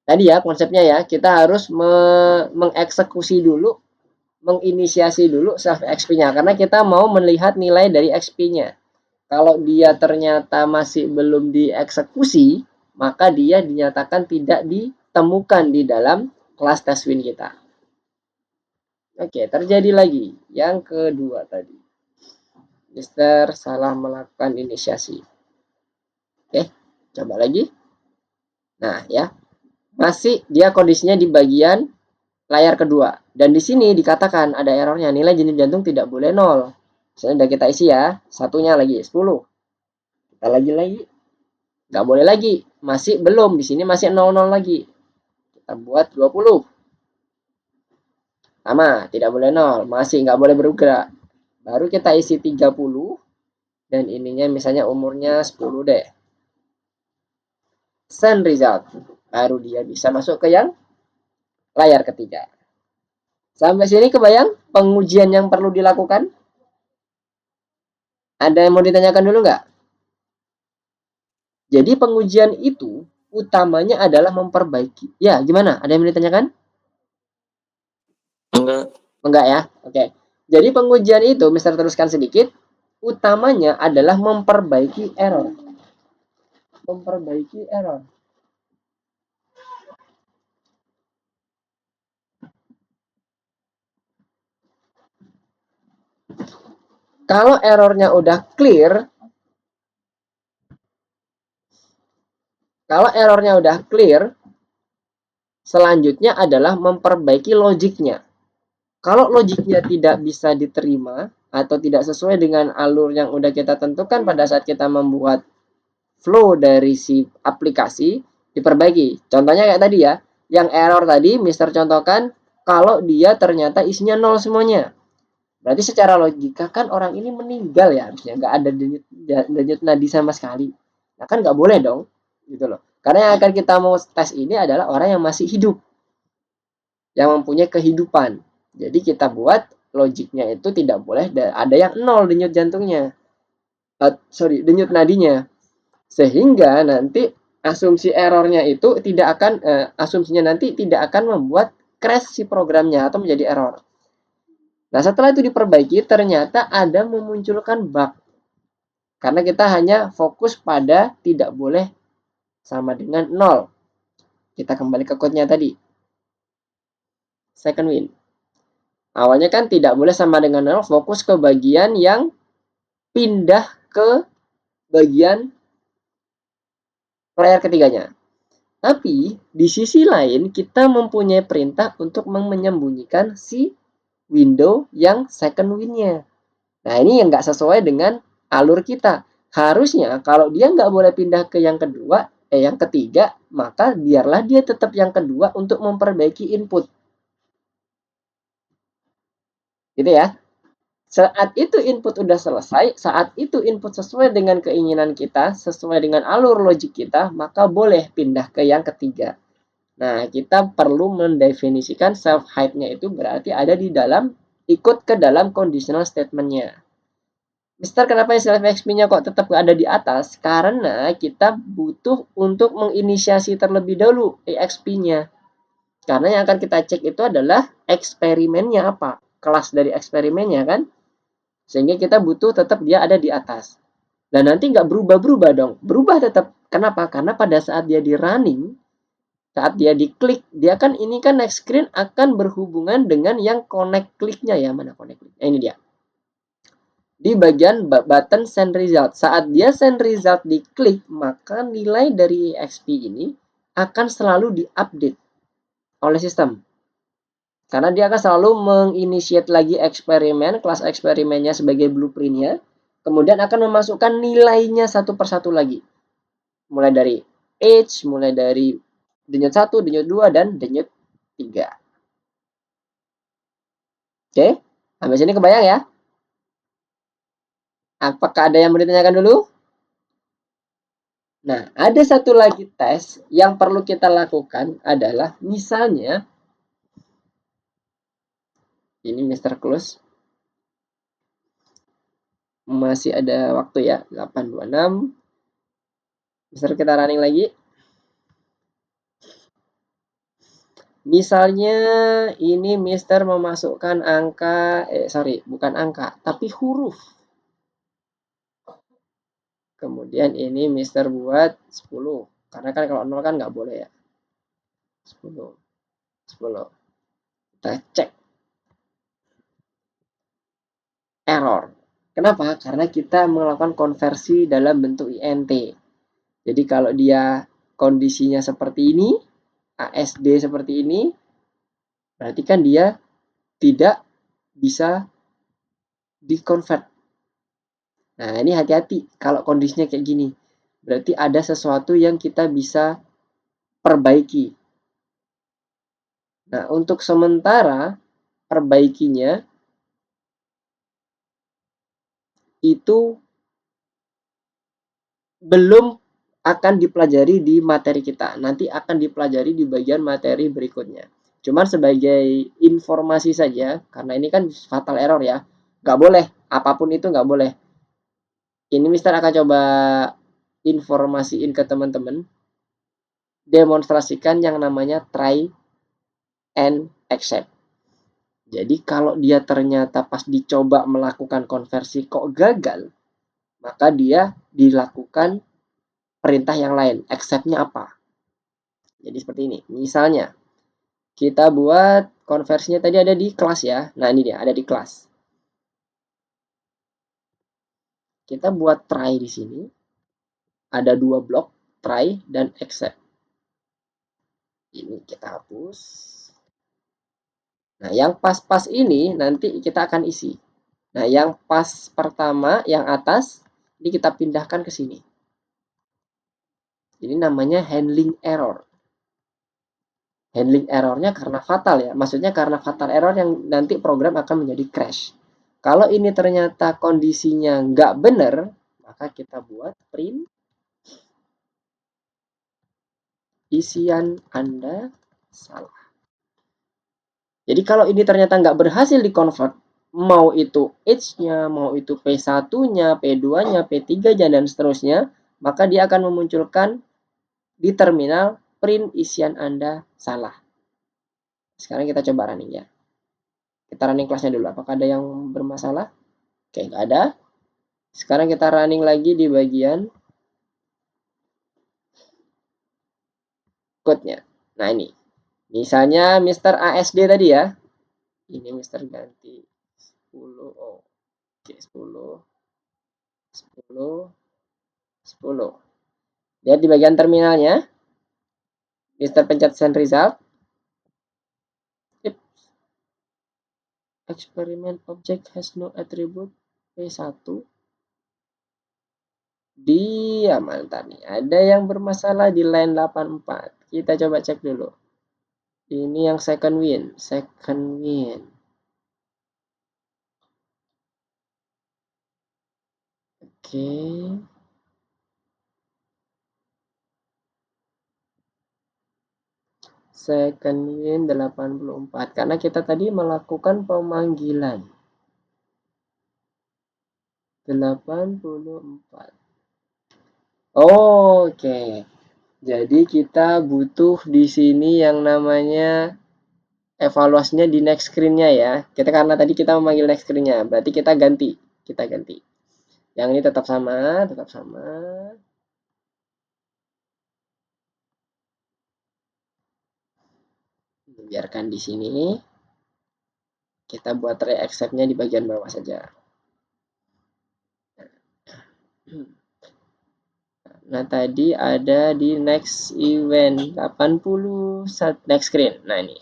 Tadi ya konsepnya ya, kita harus mengeksekusi dulu, menginisiasi dulu self XP-nya karena kita mau melihat nilai dari XP-nya. Kalau dia ternyata masih belum dieksekusi, maka dia dinyatakan tidak ditemukan di dalam kelas test win kita. Oke, terjadi lagi. Yang kedua tadi. Mister salah melakukan inisiasi. Oke, coba lagi. Nah, ya. Masih dia kondisinya di bagian layar kedua. Dan di sini dikatakan ada errornya. Nilai denyut jantung tidak boleh 0. Misalnya udah kita isi ya. Satunya lagi 10. Kita lagi. Nggak boleh lagi. Masih belum. Di sini masih 00 lagi. Kita buat 20. Sama, tidak boleh 0. Masih nggak boleh bergerak. Baru kita isi 30. Dan ininya misalnya umurnya 10 deh. Send result. Baru dia bisa masuk ke yang layar ketiga. Sampai sini kebayang pengujian yang perlu dilakukan? Ada yang mau ditanyakan dulu nggak? Jadi pengujian itu utamanya adalah memperbaiki. Ya, gimana? Ada yang mau ditanyakan? Enggak. Enggak ya? Oke. Jadi pengujian itu, Mister teruskan sedikit, utamanya adalah memperbaiki error. Memperbaiki error. Kalau errornya udah clear, selanjutnya adalah memperbaiki logiknya. Kalau logiknya tidak bisa diterima atau tidak sesuai dengan alur yang udah kita tentukan pada saat kita membuat flow dari si aplikasi, diperbaiki. Contohnya kayak tadi ya, yang error tadi Mister contohkan kalau dia ternyata isinya 0 semuanya. Berarti secara logika kan orang ini meninggal ya harusnya, nggak ada denyut nadi sama sekali. Nah kan nggak boleh dong, gitu loh. Karena yang akan kita mau tes ini adalah orang yang masih hidup, yang mempunyai kehidupan. Jadi kita buat logiknya itu tidak boleh ada yang 0 denyut jantungnya. Denyut nadinya. Sehingga nanti asumsi errornya itu tidak akan asumsinya nanti tidak akan membuat crash si programnya atau menjadi error. Nah, setelah itu diperbaiki, ternyata ada memunculkan bug. Karena kita hanya fokus pada tidak boleh sama dengan 0. Kita kembali ke code-nya tadi. Second win. Awalnya kan tidak boleh sama dengan 0, fokus ke bagian yang pindah ke bagian layar ketiganya. Tapi, di sisi lain, kita mempunyai perintah untuk menyembunyikan si window yang second win-nya. Nah, ini yang nggak sesuai dengan alur kita. Harusnya, kalau dia nggak boleh pindah ke yang kedua, yang ketiga, maka biarlah dia tetap yang kedua untuk memperbaiki input. Gitu ya. Saat itu input udah selesai, saat itu input sesuai dengan keinginan kita, sesuai dengan alur logik kita, maka boleh pindah ke yang ketiga. Nah, kita perlu mendefinisikan self-hide-nya itu berarti ada di dalam, ikut ke dalam conditional statement-nya. Mister, kenapa self-exp-nya kok tetap ada di atas? Karena kita butuh untuk menginisiasi terlebih dahulu exp-nya. Karena yang akan kita cek itu adalah eksperimennya apa. Kelas dari eksperimennya kan. Sehingga kita butuh tetap dia ada di atas. Dan nanti nggak berubah-berubah dong. Berubah tetap. Kenapa? Karena pada saat dia di running, saat dia diklik, dia kan ini kan next screen akan berhubungan dengan yang connect kliknya ya. Mana connect klik? Ini dia. Di bagian button send result. Saat dia send result diklik, maka nilai dari XP ini akan selalu diupdate oleh sistem. Karena dia akan selalu menginitiate lagi eksperimen, kelas eksperimennya sebagai blueprintnya, kemudian akan memasukkan nilainya satu persatu lagi. Mulai dari age, mulai dari denyut 1, denyut 2, dan denyut 3. Oke, sampai sini kebayang ya? Apakah ada yang mau ditanyakan dulu? Nah, ada satu lagi tes yang perlu kita lakukan adalah misalnya, ini Mr. Close, masih ada waktu ya, 8.26. Mr. kita running lagi. Misalnya ini Mister memasukkan angka, bukan angka, tapi huruf. Kemudian ini Mister buat 10. Karena kan kalau 0 kan nggak boleh ya. 10. Kita cek. Error. Kenapa? Karena kita melakukan konversi dalam bentuk INT. Jadi kalau dia kondisinya seperti ini, ASD seperti ini, berarti kan dia tidak bisa di-convert. Nah, ini hati-hati kalau kondisinya kayak gini. Berarti ada sesuatu yang kita bisa perbaiki. Nah, untuk sementara perbaikinya itu belum akan dipelajari di materi kita. Nanti akan dipelajari di bagian materi berikutnya. Cuman sebagai informasi saja, karena ini kan fatal error ya. Nggak boleh, apapun itu nggak boleh. Ini Mister akan coba informasiin ke teman-teman. Demonstrasikan yang namanya try and accept. Jadi kalau dia ternyata pas dicoba melakukan konversi kok gagal, maka dia dilakukan perintah yang lain. Accept-nya apa? Jadi seperti ini. Misalnya, kita buat konversinya tadi ada di kelas ya. Nah ini dia, ada di kelas. Kita buat try di sini. Ada 2 blok, try dan accept. Ini kita hapus. Nah, yang pas-pas ini nanti kita akan isi. Nah, yang pas pertama, yang atas, ini kita pindahkan ke sini. Ini namanya handling error. Handling errornya karena fatal ya. Maksudnya karena fatal error yang nanti program akan menjadi crash. Kalau ini ternyata kondisinya nggak benar, maka kita buat print isian Anda salah. Jadi kalau ini ternyata nggak berhasil di-convert, mau itu H-nya, mau itu P1-nya, P2-nya, P3-nya, dan seterusnya, maka dia akan memunculkan di terminal print isian Anda salah. Sekarang kita coba running ya. Kita running kelasnya dulu. Apakah ada yang bermasalah? Oke, nggak ada. Sekarang kita running lagi di bagian code-nya. Nah ini. Misalnya Mr. ASD tadi ya. Ini Mr. ganti 10. Oh, oke, 10. 10. 10. Lihat di bagian terminalnya. Mr. pencet send result. Experiment object has no attribute P1. Mantap nih. Ada yang bermasalah di line 84. Kita coba cek dulu. Ini yang second win. Second win. Oke. Second win 84. Karena kita tadi melakukan pemanggilan. 84. Oke. Jadi kita butuh di sini yang namanya evaluasinya di next screen-nya ya. Kita karena tadi kita memanggil next screen-nya, berarti kita ganti. Kita ganti. Yang ini tetap sama, tetap sama. Biarkan di sini. Kita buat try accept-nya di bagian bawah saja. Nah, tadi ada di next event 80 next screen. Nah, ini.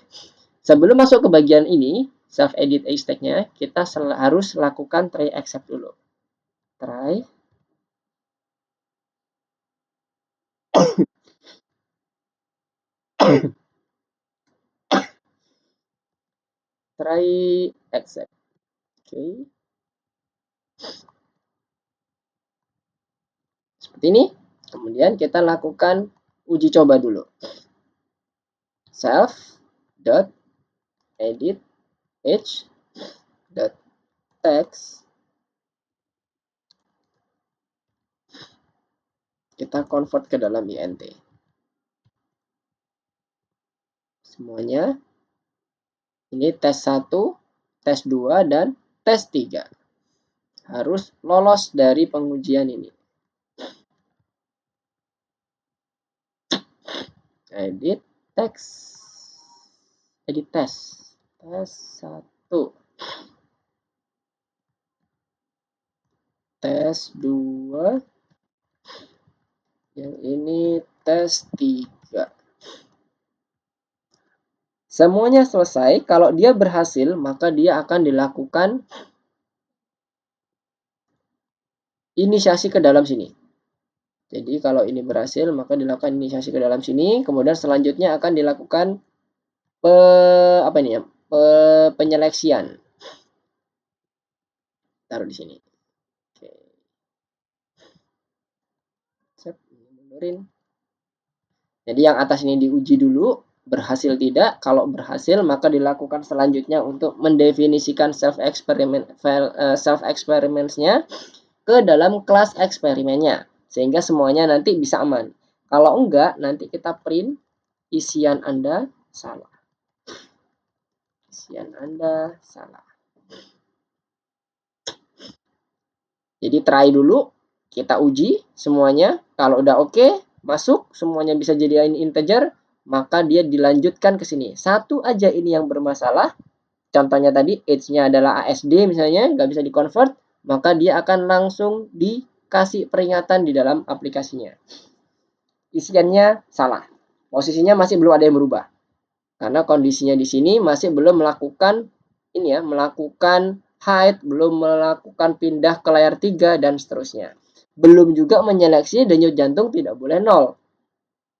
Sebelum masuk ke bagian ini, self edit hashtag-nya, kita harus lakukan try accept dulu. Try try accept. Oke. Seperti ini. Kemudian kita lakukan uji coba dulu. Self.edit h.text. Kita convert ke dalam INT. Semuanya. Ini tes 1, tes 2, dan tes 3. Harus lolos dari pengujian ini. edit text, edit test 1, tes 2, yang ini tes 3. Semuanya selesai. Kalau dia berhasil, maka dia akan dilakukan inisiasi ke dalam sini. Jadi kalau ini berhasil, maka dilakukan inisiasi ke dalam sini. Kemudian selanjutnya akan dilakukan penyeleksian. Taruh di sini. Oke. Set, mundurin. Jadi yang atas ini diuji dulu. Berhasil tidak, kalau berhasil maka dilakukan selanjutnya untuk mendefinisikan self-experimentsnya ke dalam kelas eksperimennya, sehingga semuanya nanti bisa aman. Kalau enggak, nanti kita print isian Anda salah. Isian Anda salah. Jadi try dulu, kita uji semuanya, kalau udah oke, masuk, semuanya bisa jadi integer, maka dia dilanjutkan ke sini. Satu aja ini yang bermasalah, contohnya tadi age-nya adalah ASD misalnya, nggak bisa di-convert, maka dia akan langsung dikasih peringatan di dalam aplikasinya. Isiannya salah, posisinya masih belum ada yang berubah. Karena kondisinya di sini masih belum melakukan melakukan hide, belum melakukan pindah ke layar 3 dan seterusnya. Belum juga menyeleksi denyut jantung tidak boleh 0.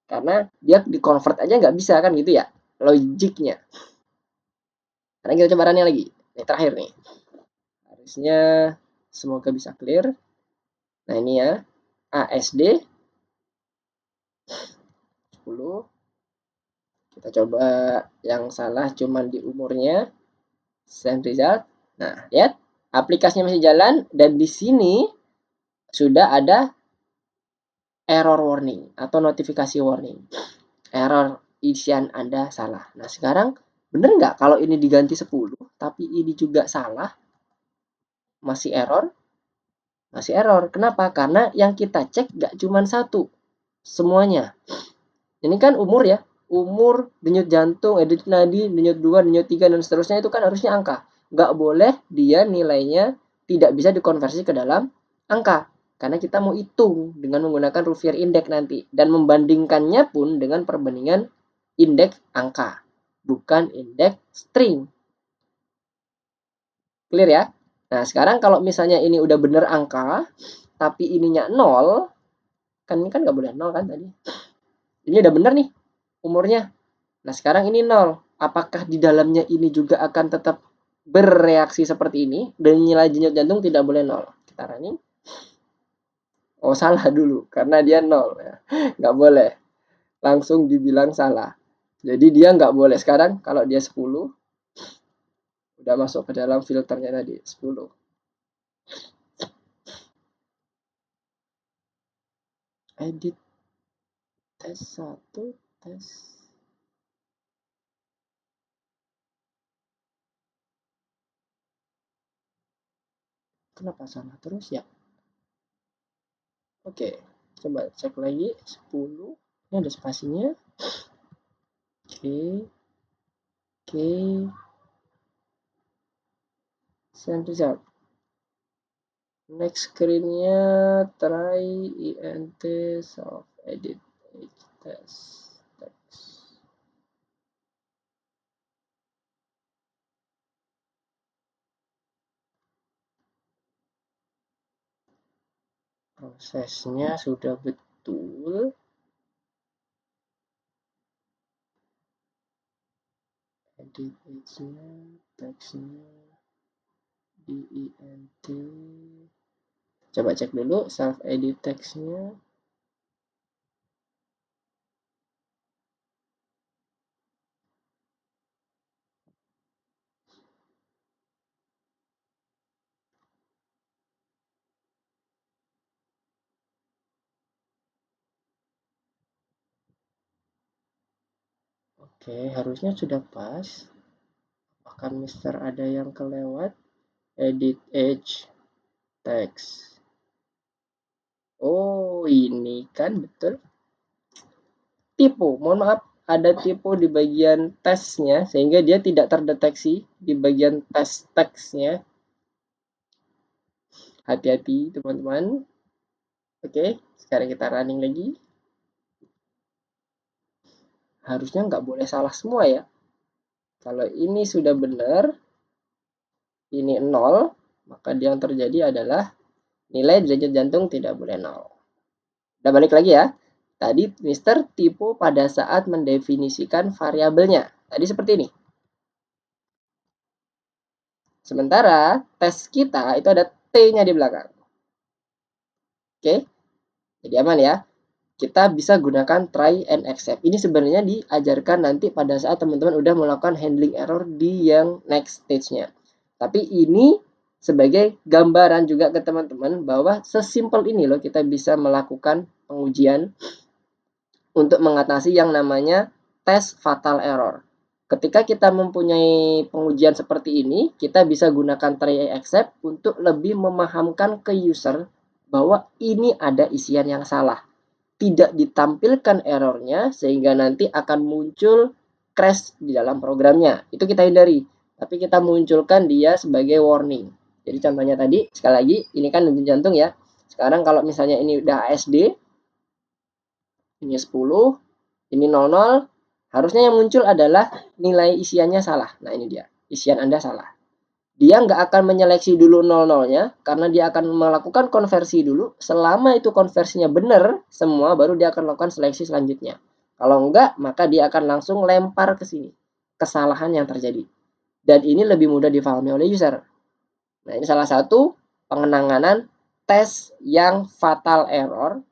Karena dia di-convert aja nggak bisa kan gitu ya, logiknya. Sekarang kita coba running lagi. Ini terakhir nih. Harusnya semoga bisa clear. Nah ini ya, ASD 10. Kita coba yang salah cuman di umurnya. Send result. Nah, lihat aplikasinya masih jalan dan di sini sudah ada error warning atau notifikasi warning. Error isian Anda salah. Nah, sekarang bener nggak kalau ini diganti 10 tapi ini juga salah? Masih error? Masih error. Kenapa? Karena yang kita cek nggak cuma satu. Semuanya. Ini kan umur ya. Umur, denyut jantung, edit nadi, denyut 2, denyut 3, dan seterusnya itu kan harusnya angka. Nggak boleh dia nilainya tidak bisa dikonversi ke dalam angka. Karena kita mau hitung dengan menggunakan Ruffier Index nanti. Dan membandingkannya pun dengan perbandingan indeks angka. Bukan indeks string. Clear ya? Nah, sekarang kalau misalnya ini udah bener angka, tapi ininya 0, kan ini kan nggak boleh 0 kan tadi. Ini udah bener nih umurnya. Nah, sekarang ini 0. Apakah di dalamnya ini juga akan tetap bereaksi seperti ini? Dan nilai denyut jantung tidak boleh 0. Kita running. Oh, salah dulu. Karena dia 0. Ya. Nggak boleh. Langsung dibilang salah. Jadi dia nggak boleh. Sekarang kalau dia 10, udah masuk ke dalam filternya tadi. 10. Edit. Tes 1. Tes. Kenapa salah terus ya? Oke, coba cek lagi 10. Ini ada spasinya. Oke. Send result. Next screen-nya try int self edit test text. Prosesnya sudah betul. Edit age-nya, text-nya, dint. Coba cek dulu self edit text-nya. Oke, harusnya sudah pas. Apakah Mister ada yang kelewat? Edit age text. Oh, ini kan betul. typo. Mohon maaf, ada typo di bagian tesnya sehingga dia tidak terdeteksi di bagian tes teksnya. Hati-hati teman-teman. Oke, sekarang kita running lagi. Harusnya nggak boleh salah semua ya. Kalau ini sudah benar, ini 0, maka yang terjadi adalah nilai derajat jantung tidak boleh 0. Udah balik lagi ya. Tadi Mister typo pada saat mendefinisikan variabelnya. Tadi seperti ini. Sementara tes kita itu ada T-nya di belakang. Oke, jadi aman ya. Kita bisa gunakan try and accept. Ini sebenarnya diajarkan nanti pada saat teman-teman udah melakukan handling error di yang next stage-nya. Tapi ini sebagai gambaran juga ke teman-teman bahwa sesimpel ini loh kita bisa melakukan pengujian untuk mengatasi yang namanya tes fatal error. Ketika kita mempunyai pengujian seperti ini, kita bisa gunakan try and accept untuk lebih memahamkan ke user bahwa ini ada isian yang salah. Tidak ditampilkan errornya sehingga nanti akan muncul crash di dalam programnya. Itu kita hindari. Tapi kita munculkan dia sebagai warning. Jadi contohnya tadi, sekali lagi, ini kan denyut jantung ya. Sekarang kalau misalnya ini udah ASD, ini 10, ini 00, harusnya yang muncul adalah nilai isiannya salah. Nah ini dia, isian Anda salah. Dia nggak akan menyeleksi dulu 00-nya karena dia akan melakukan konversi dulu. Selama itu konversinya benar semua, baru dia akan melakukan seleksi selanjutnya. Kalau enggak, maka dia akan langsung lempar ke sini kesalahan yang terjadi. Dan ini lebih mudah difahami oleh user. Nah, ini salah satu pengenanganan tes yang fatal error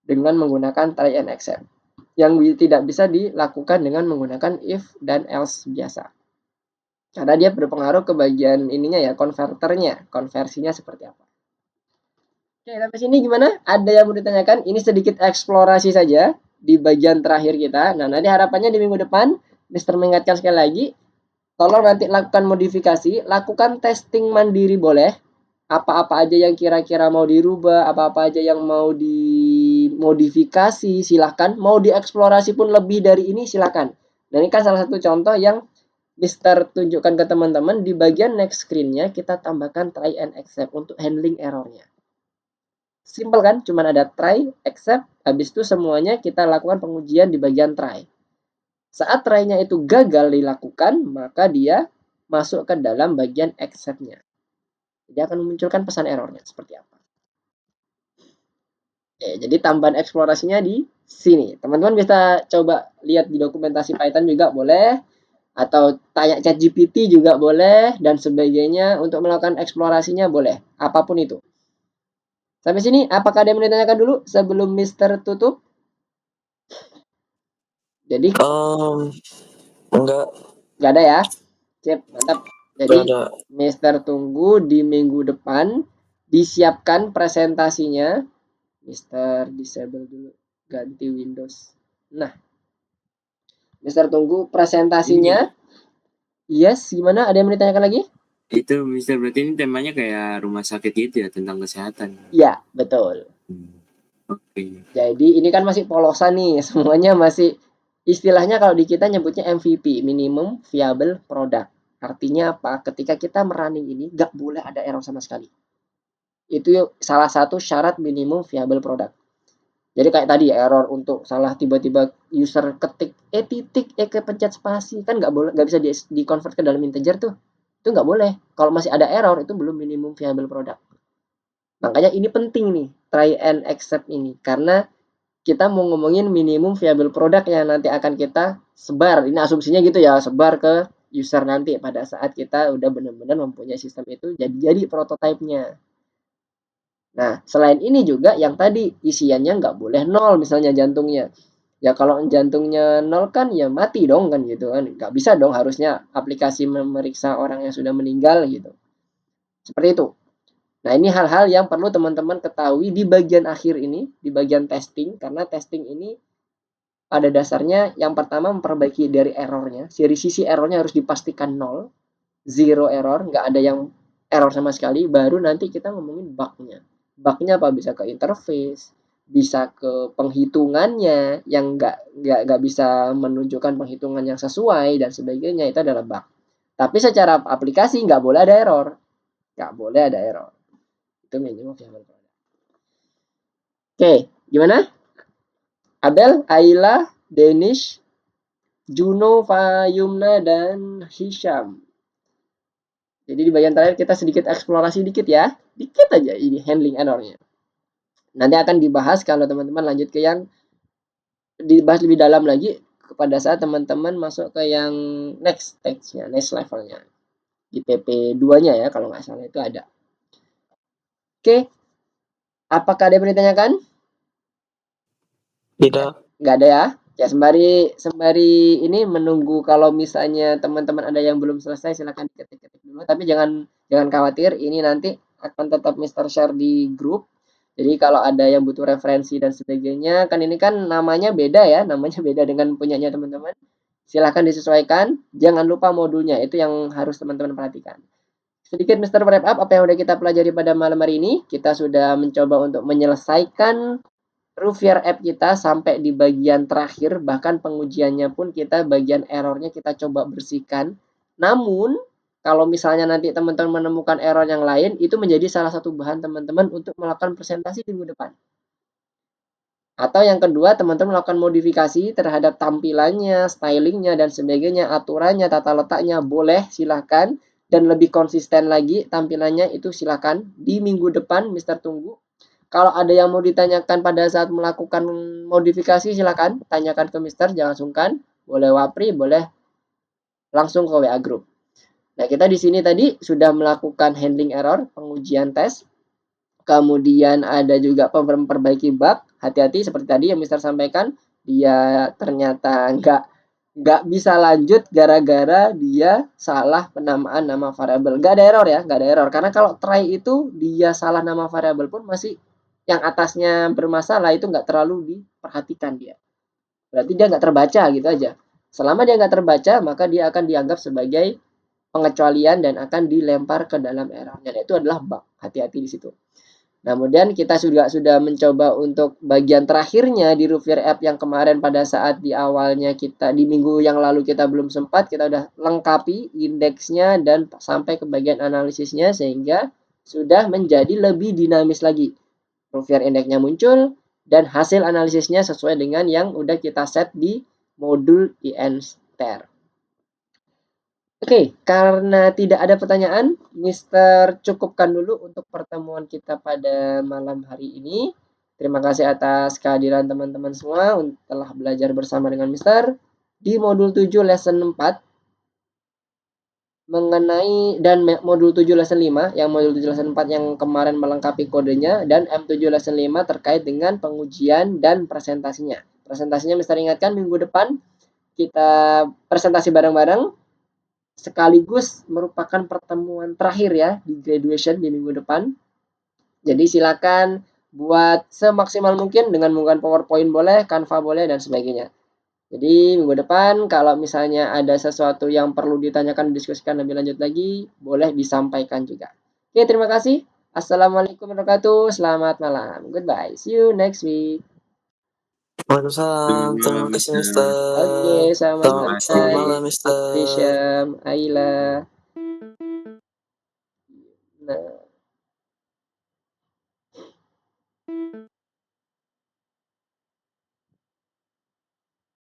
dengan menggunakan try and accept. Yang tidak bisa dilakukan dengan menggunakan if dan else biasa. Karena dia berpengaruh ke bagian ininya ya, konverternya, konversinya seperti apa. Oke, sampai sini gimana? Ada yang mau ditanyakan? Ini sedikit eksplorasi saja di bagian terakhir kita. Nah, nanti harapannya di minggu depan, Mister mengingatkan sekali lagi, tolong nanti lakukan modifikasi, lakukan testing mandiri boleh. Apa-apa aja yang kira-kira mau dirubah, apa-apa aja yang mau dimodifikasi, silahkan. Mau dieksplorasi pun lebih dari ini, silahkan. Nah, ini kan salah satu contoh yang Mister tunjukkan ke teman-teman di bagian next screen-nya kita tambahkan try and accept untuk handling errornya. Simple kan? Cuma ada try, accept, habis itu semuanya kita lakukan pengujian di bagian try. Saat try-nya itu gagal dilakukan, maka dia masuk ke dalam bagian accept-nya. Dia akan memunculkan pesan errornya seperti apa. Oke, jadi tambahan eksplorasinya di sini. Teman-teman bisa coba lihat di dokumentasi Python juga boleh. Atau tanya ChatGPT juga boleh dan sebagainya untuk melakukan eksplorasinya boleh, apapun itu. Sampai sini, apakah ada yang mau ditanyakan dulu sebelum Mister tutup? Jadi enggak ada ya. Sip, mantap. Jadi Mister tunggu di minggu depan disiapkan presentasinya. Mister disable dulu, ganti Windows. Nah, Mister tunggu presentasinya. Yes, gimana? Ada yang mau ditanyakan lagi? Itu Mister berarti ini temanya kayak rumah sakit gitu ya, tentang kesehatan. Iya, betul. Oke. Jadi ini kan masih polosan nih, semuanya masih istilahnya kalau di kita nyebutnya MVP, minimum viable product. Artinya apa? Ketika kita merunning ini nggak boleh ada error sama sekali. Itu salah satu syarat minimum viable product. Jadi kayak tadi error untuk salah tiba-tiba user ketik titik kepencet spasi kan nggak bisa di convert ke dalam integer tuh. Itu nggak boleh. Kalau masih ada error itu belum minimum viable product. Makanya ini penting nih try and accept ini karena kita mau ngomongin minimum viable product yang nanti akan kita sebar. Ini asumsinya gitu ya, sebar ke user nanti pada saat kita udah benar-benar mempunyai sistem itu jadi prototipenya. Nah, selain ini juga yang tadi isiannya nggak boleh 0 misalnya jantungnya. Ya kalau jantungnya 0 kan ya mati dong kan gitu kan. Nggak bisa dong harusnya aplikasi memeriksa orang yang sudah meninggal gitu. Seperti itu. Nah, ini hal-hal yang perlu teman-teman ketahui di bagian akhir ini, di bagian testing, karena testing ini pada dasarnya yang pertama memperbaiki dari errornya. Dari sisi errornya harus dipastikan 0, zero error, nggak ada yang error sama sekali, baru nanti kita ngomongin bugnya. Bugnya apa? Bisa ke interface, bisa ke penghitungannya yang nggak bisa menunjukkan penghitungan yang sesuai dan sebagainya, itu adalah bug. Tapi secara aplikasi nggak boleh ada error. Nggak boleh ada error. Itu minimum viable product. Oke, gimana? Abel, Ayla, Danish, Juno, Fayumna, dan Hisham. Jadi di bagian terakhir kita sedikit eksplorasi dikit ya. Dikit aja ini handling errornya. Nanti akan dibahas kalau teman-teman lanjut ke yang dibahas lebih dalam lagi pada saat teman-teman masuk ke yang next stage-nya, next levelnya. Di PP 2-nya ya, kalau nggak salah itu ada. Oke. Apakah ada yang ditanyakan? Tidak. Nggak ada ya? Ya, sembari ini menunggu kalau misalnya teman-teman ada yang belum selesai, silakan diketik-ketik dulu. Tapi jangan khawatir, ini nanti akan tetap Mister share di grup. Jadi kalau ada yang butuh referensi dan sebagainya, kan ini kan namanya beda ya, namanya beda dengan punyanya teman-teman. Silakan disesuaikan, jangan lupa modulnya, itu yang harus teman-teman perhatikan. Sedikit Mister wrap up apa yang udah kita pelajari pada malam hari ini. Kita sudah mencoba untuk menyelesaikan Roofier app kita sampai di bagian terakhir, bahkan pengujiannya pun kita bagian errornya kita coba bersihkan. Namun, kalau misalnya nanti teman-teman menemukan error yang lain, itu menjadi salah satu bahan teman-teman untuk melakukan presentasi di minggu depan. Atau yang kedua, teman-teman melakukan modifikasi terhadap tampilannya, stylingnya, dan sebagainya, aturannya, tata letaknya, boleh, silahkan. Dan lebih konsisten lagi tampilannya itu silahkan. Di minggu depan, Mister tunggu. Kalau ada yang mau ditanyakan pada saat melakukan modifikasi, silakan tanyakan ke Mister, jangan sungkan. Boleh wapri, boleh langsung ke WA Group. Nah, kita di sini tadi sudah melakukan handling error, pengujian tes. Kemudian ada juga memperbaiki bug. Hati-hati seperti tadi yang Mister sampaikan, dia ternyata nggak bisa lanjut gara-gara dia salah penamaan nama variabel. Nggak ada error ya, nggak ada error. Karena kalau try itu dia salah nama variabel pun masih yang atasnya bermasalah itu nggak terlalu diperhatikan dia. Berarti dia nggak terbaca gitu aja. Selama dia nggak terbaca, maka dia akan dianggap sebagai pengecualian dan akan dilempar ke dalam error. Dan itu adalah bug. Hati-hati di situ. Nah, kemudian kita sudah mencoba untuk bagian terakhirnya di Roofier app yang kemarin pada saat di awalnya kita di minggu yang lalu kita belum sempat, kita udah lengkapi indeksnya dan sampai ke bagian analisisnya sehingga sudah menjadi lebih dinamis lagi. Roofier indeksnya muncul dan hasil analisisnya sesuai dengan yang udah kita set di modul INSTER. Oke, karena tidak ada pertanyaan, Mister cukupkan dulu untuk pertemuan kita pada malam hari ini. Terima kasih atas kehadiran teman-teman semua telah belajar bersama dengan Mister di modul 7 lesson 4 mengenai dan modul 7 lesson 5 yang modul 7 lesson 4 yang kemarin melengkapi kodenya dan M7 lesson 5 terkait dengan pengujian dan presentasinya. Presentasinya Mister ingatkan minggu depan kita presentasi bareng-bareng sekaligus merupakan pertemuan terakhir ya di graduation di minggu depan. Jadi silakan buat semaksimal mungkin dengan menggunakan PowerPoint boleh, Canva boleh dan sebagainya. Jadi minggu depan kalau misalnya ada sesuatu yang perlu ditanyakan, diskusikan lebih lanjut lagi, boleh disampaikan juga. Oke, terima kasih. Assalamualaikum warahmatullahi wabarakatuh. Selamat malam. Goodbye. See you next week. Waalaikumsalam. Terima kasih, Mister. Oke, selamat Selamat malam, Mister. Hisham, Ayla.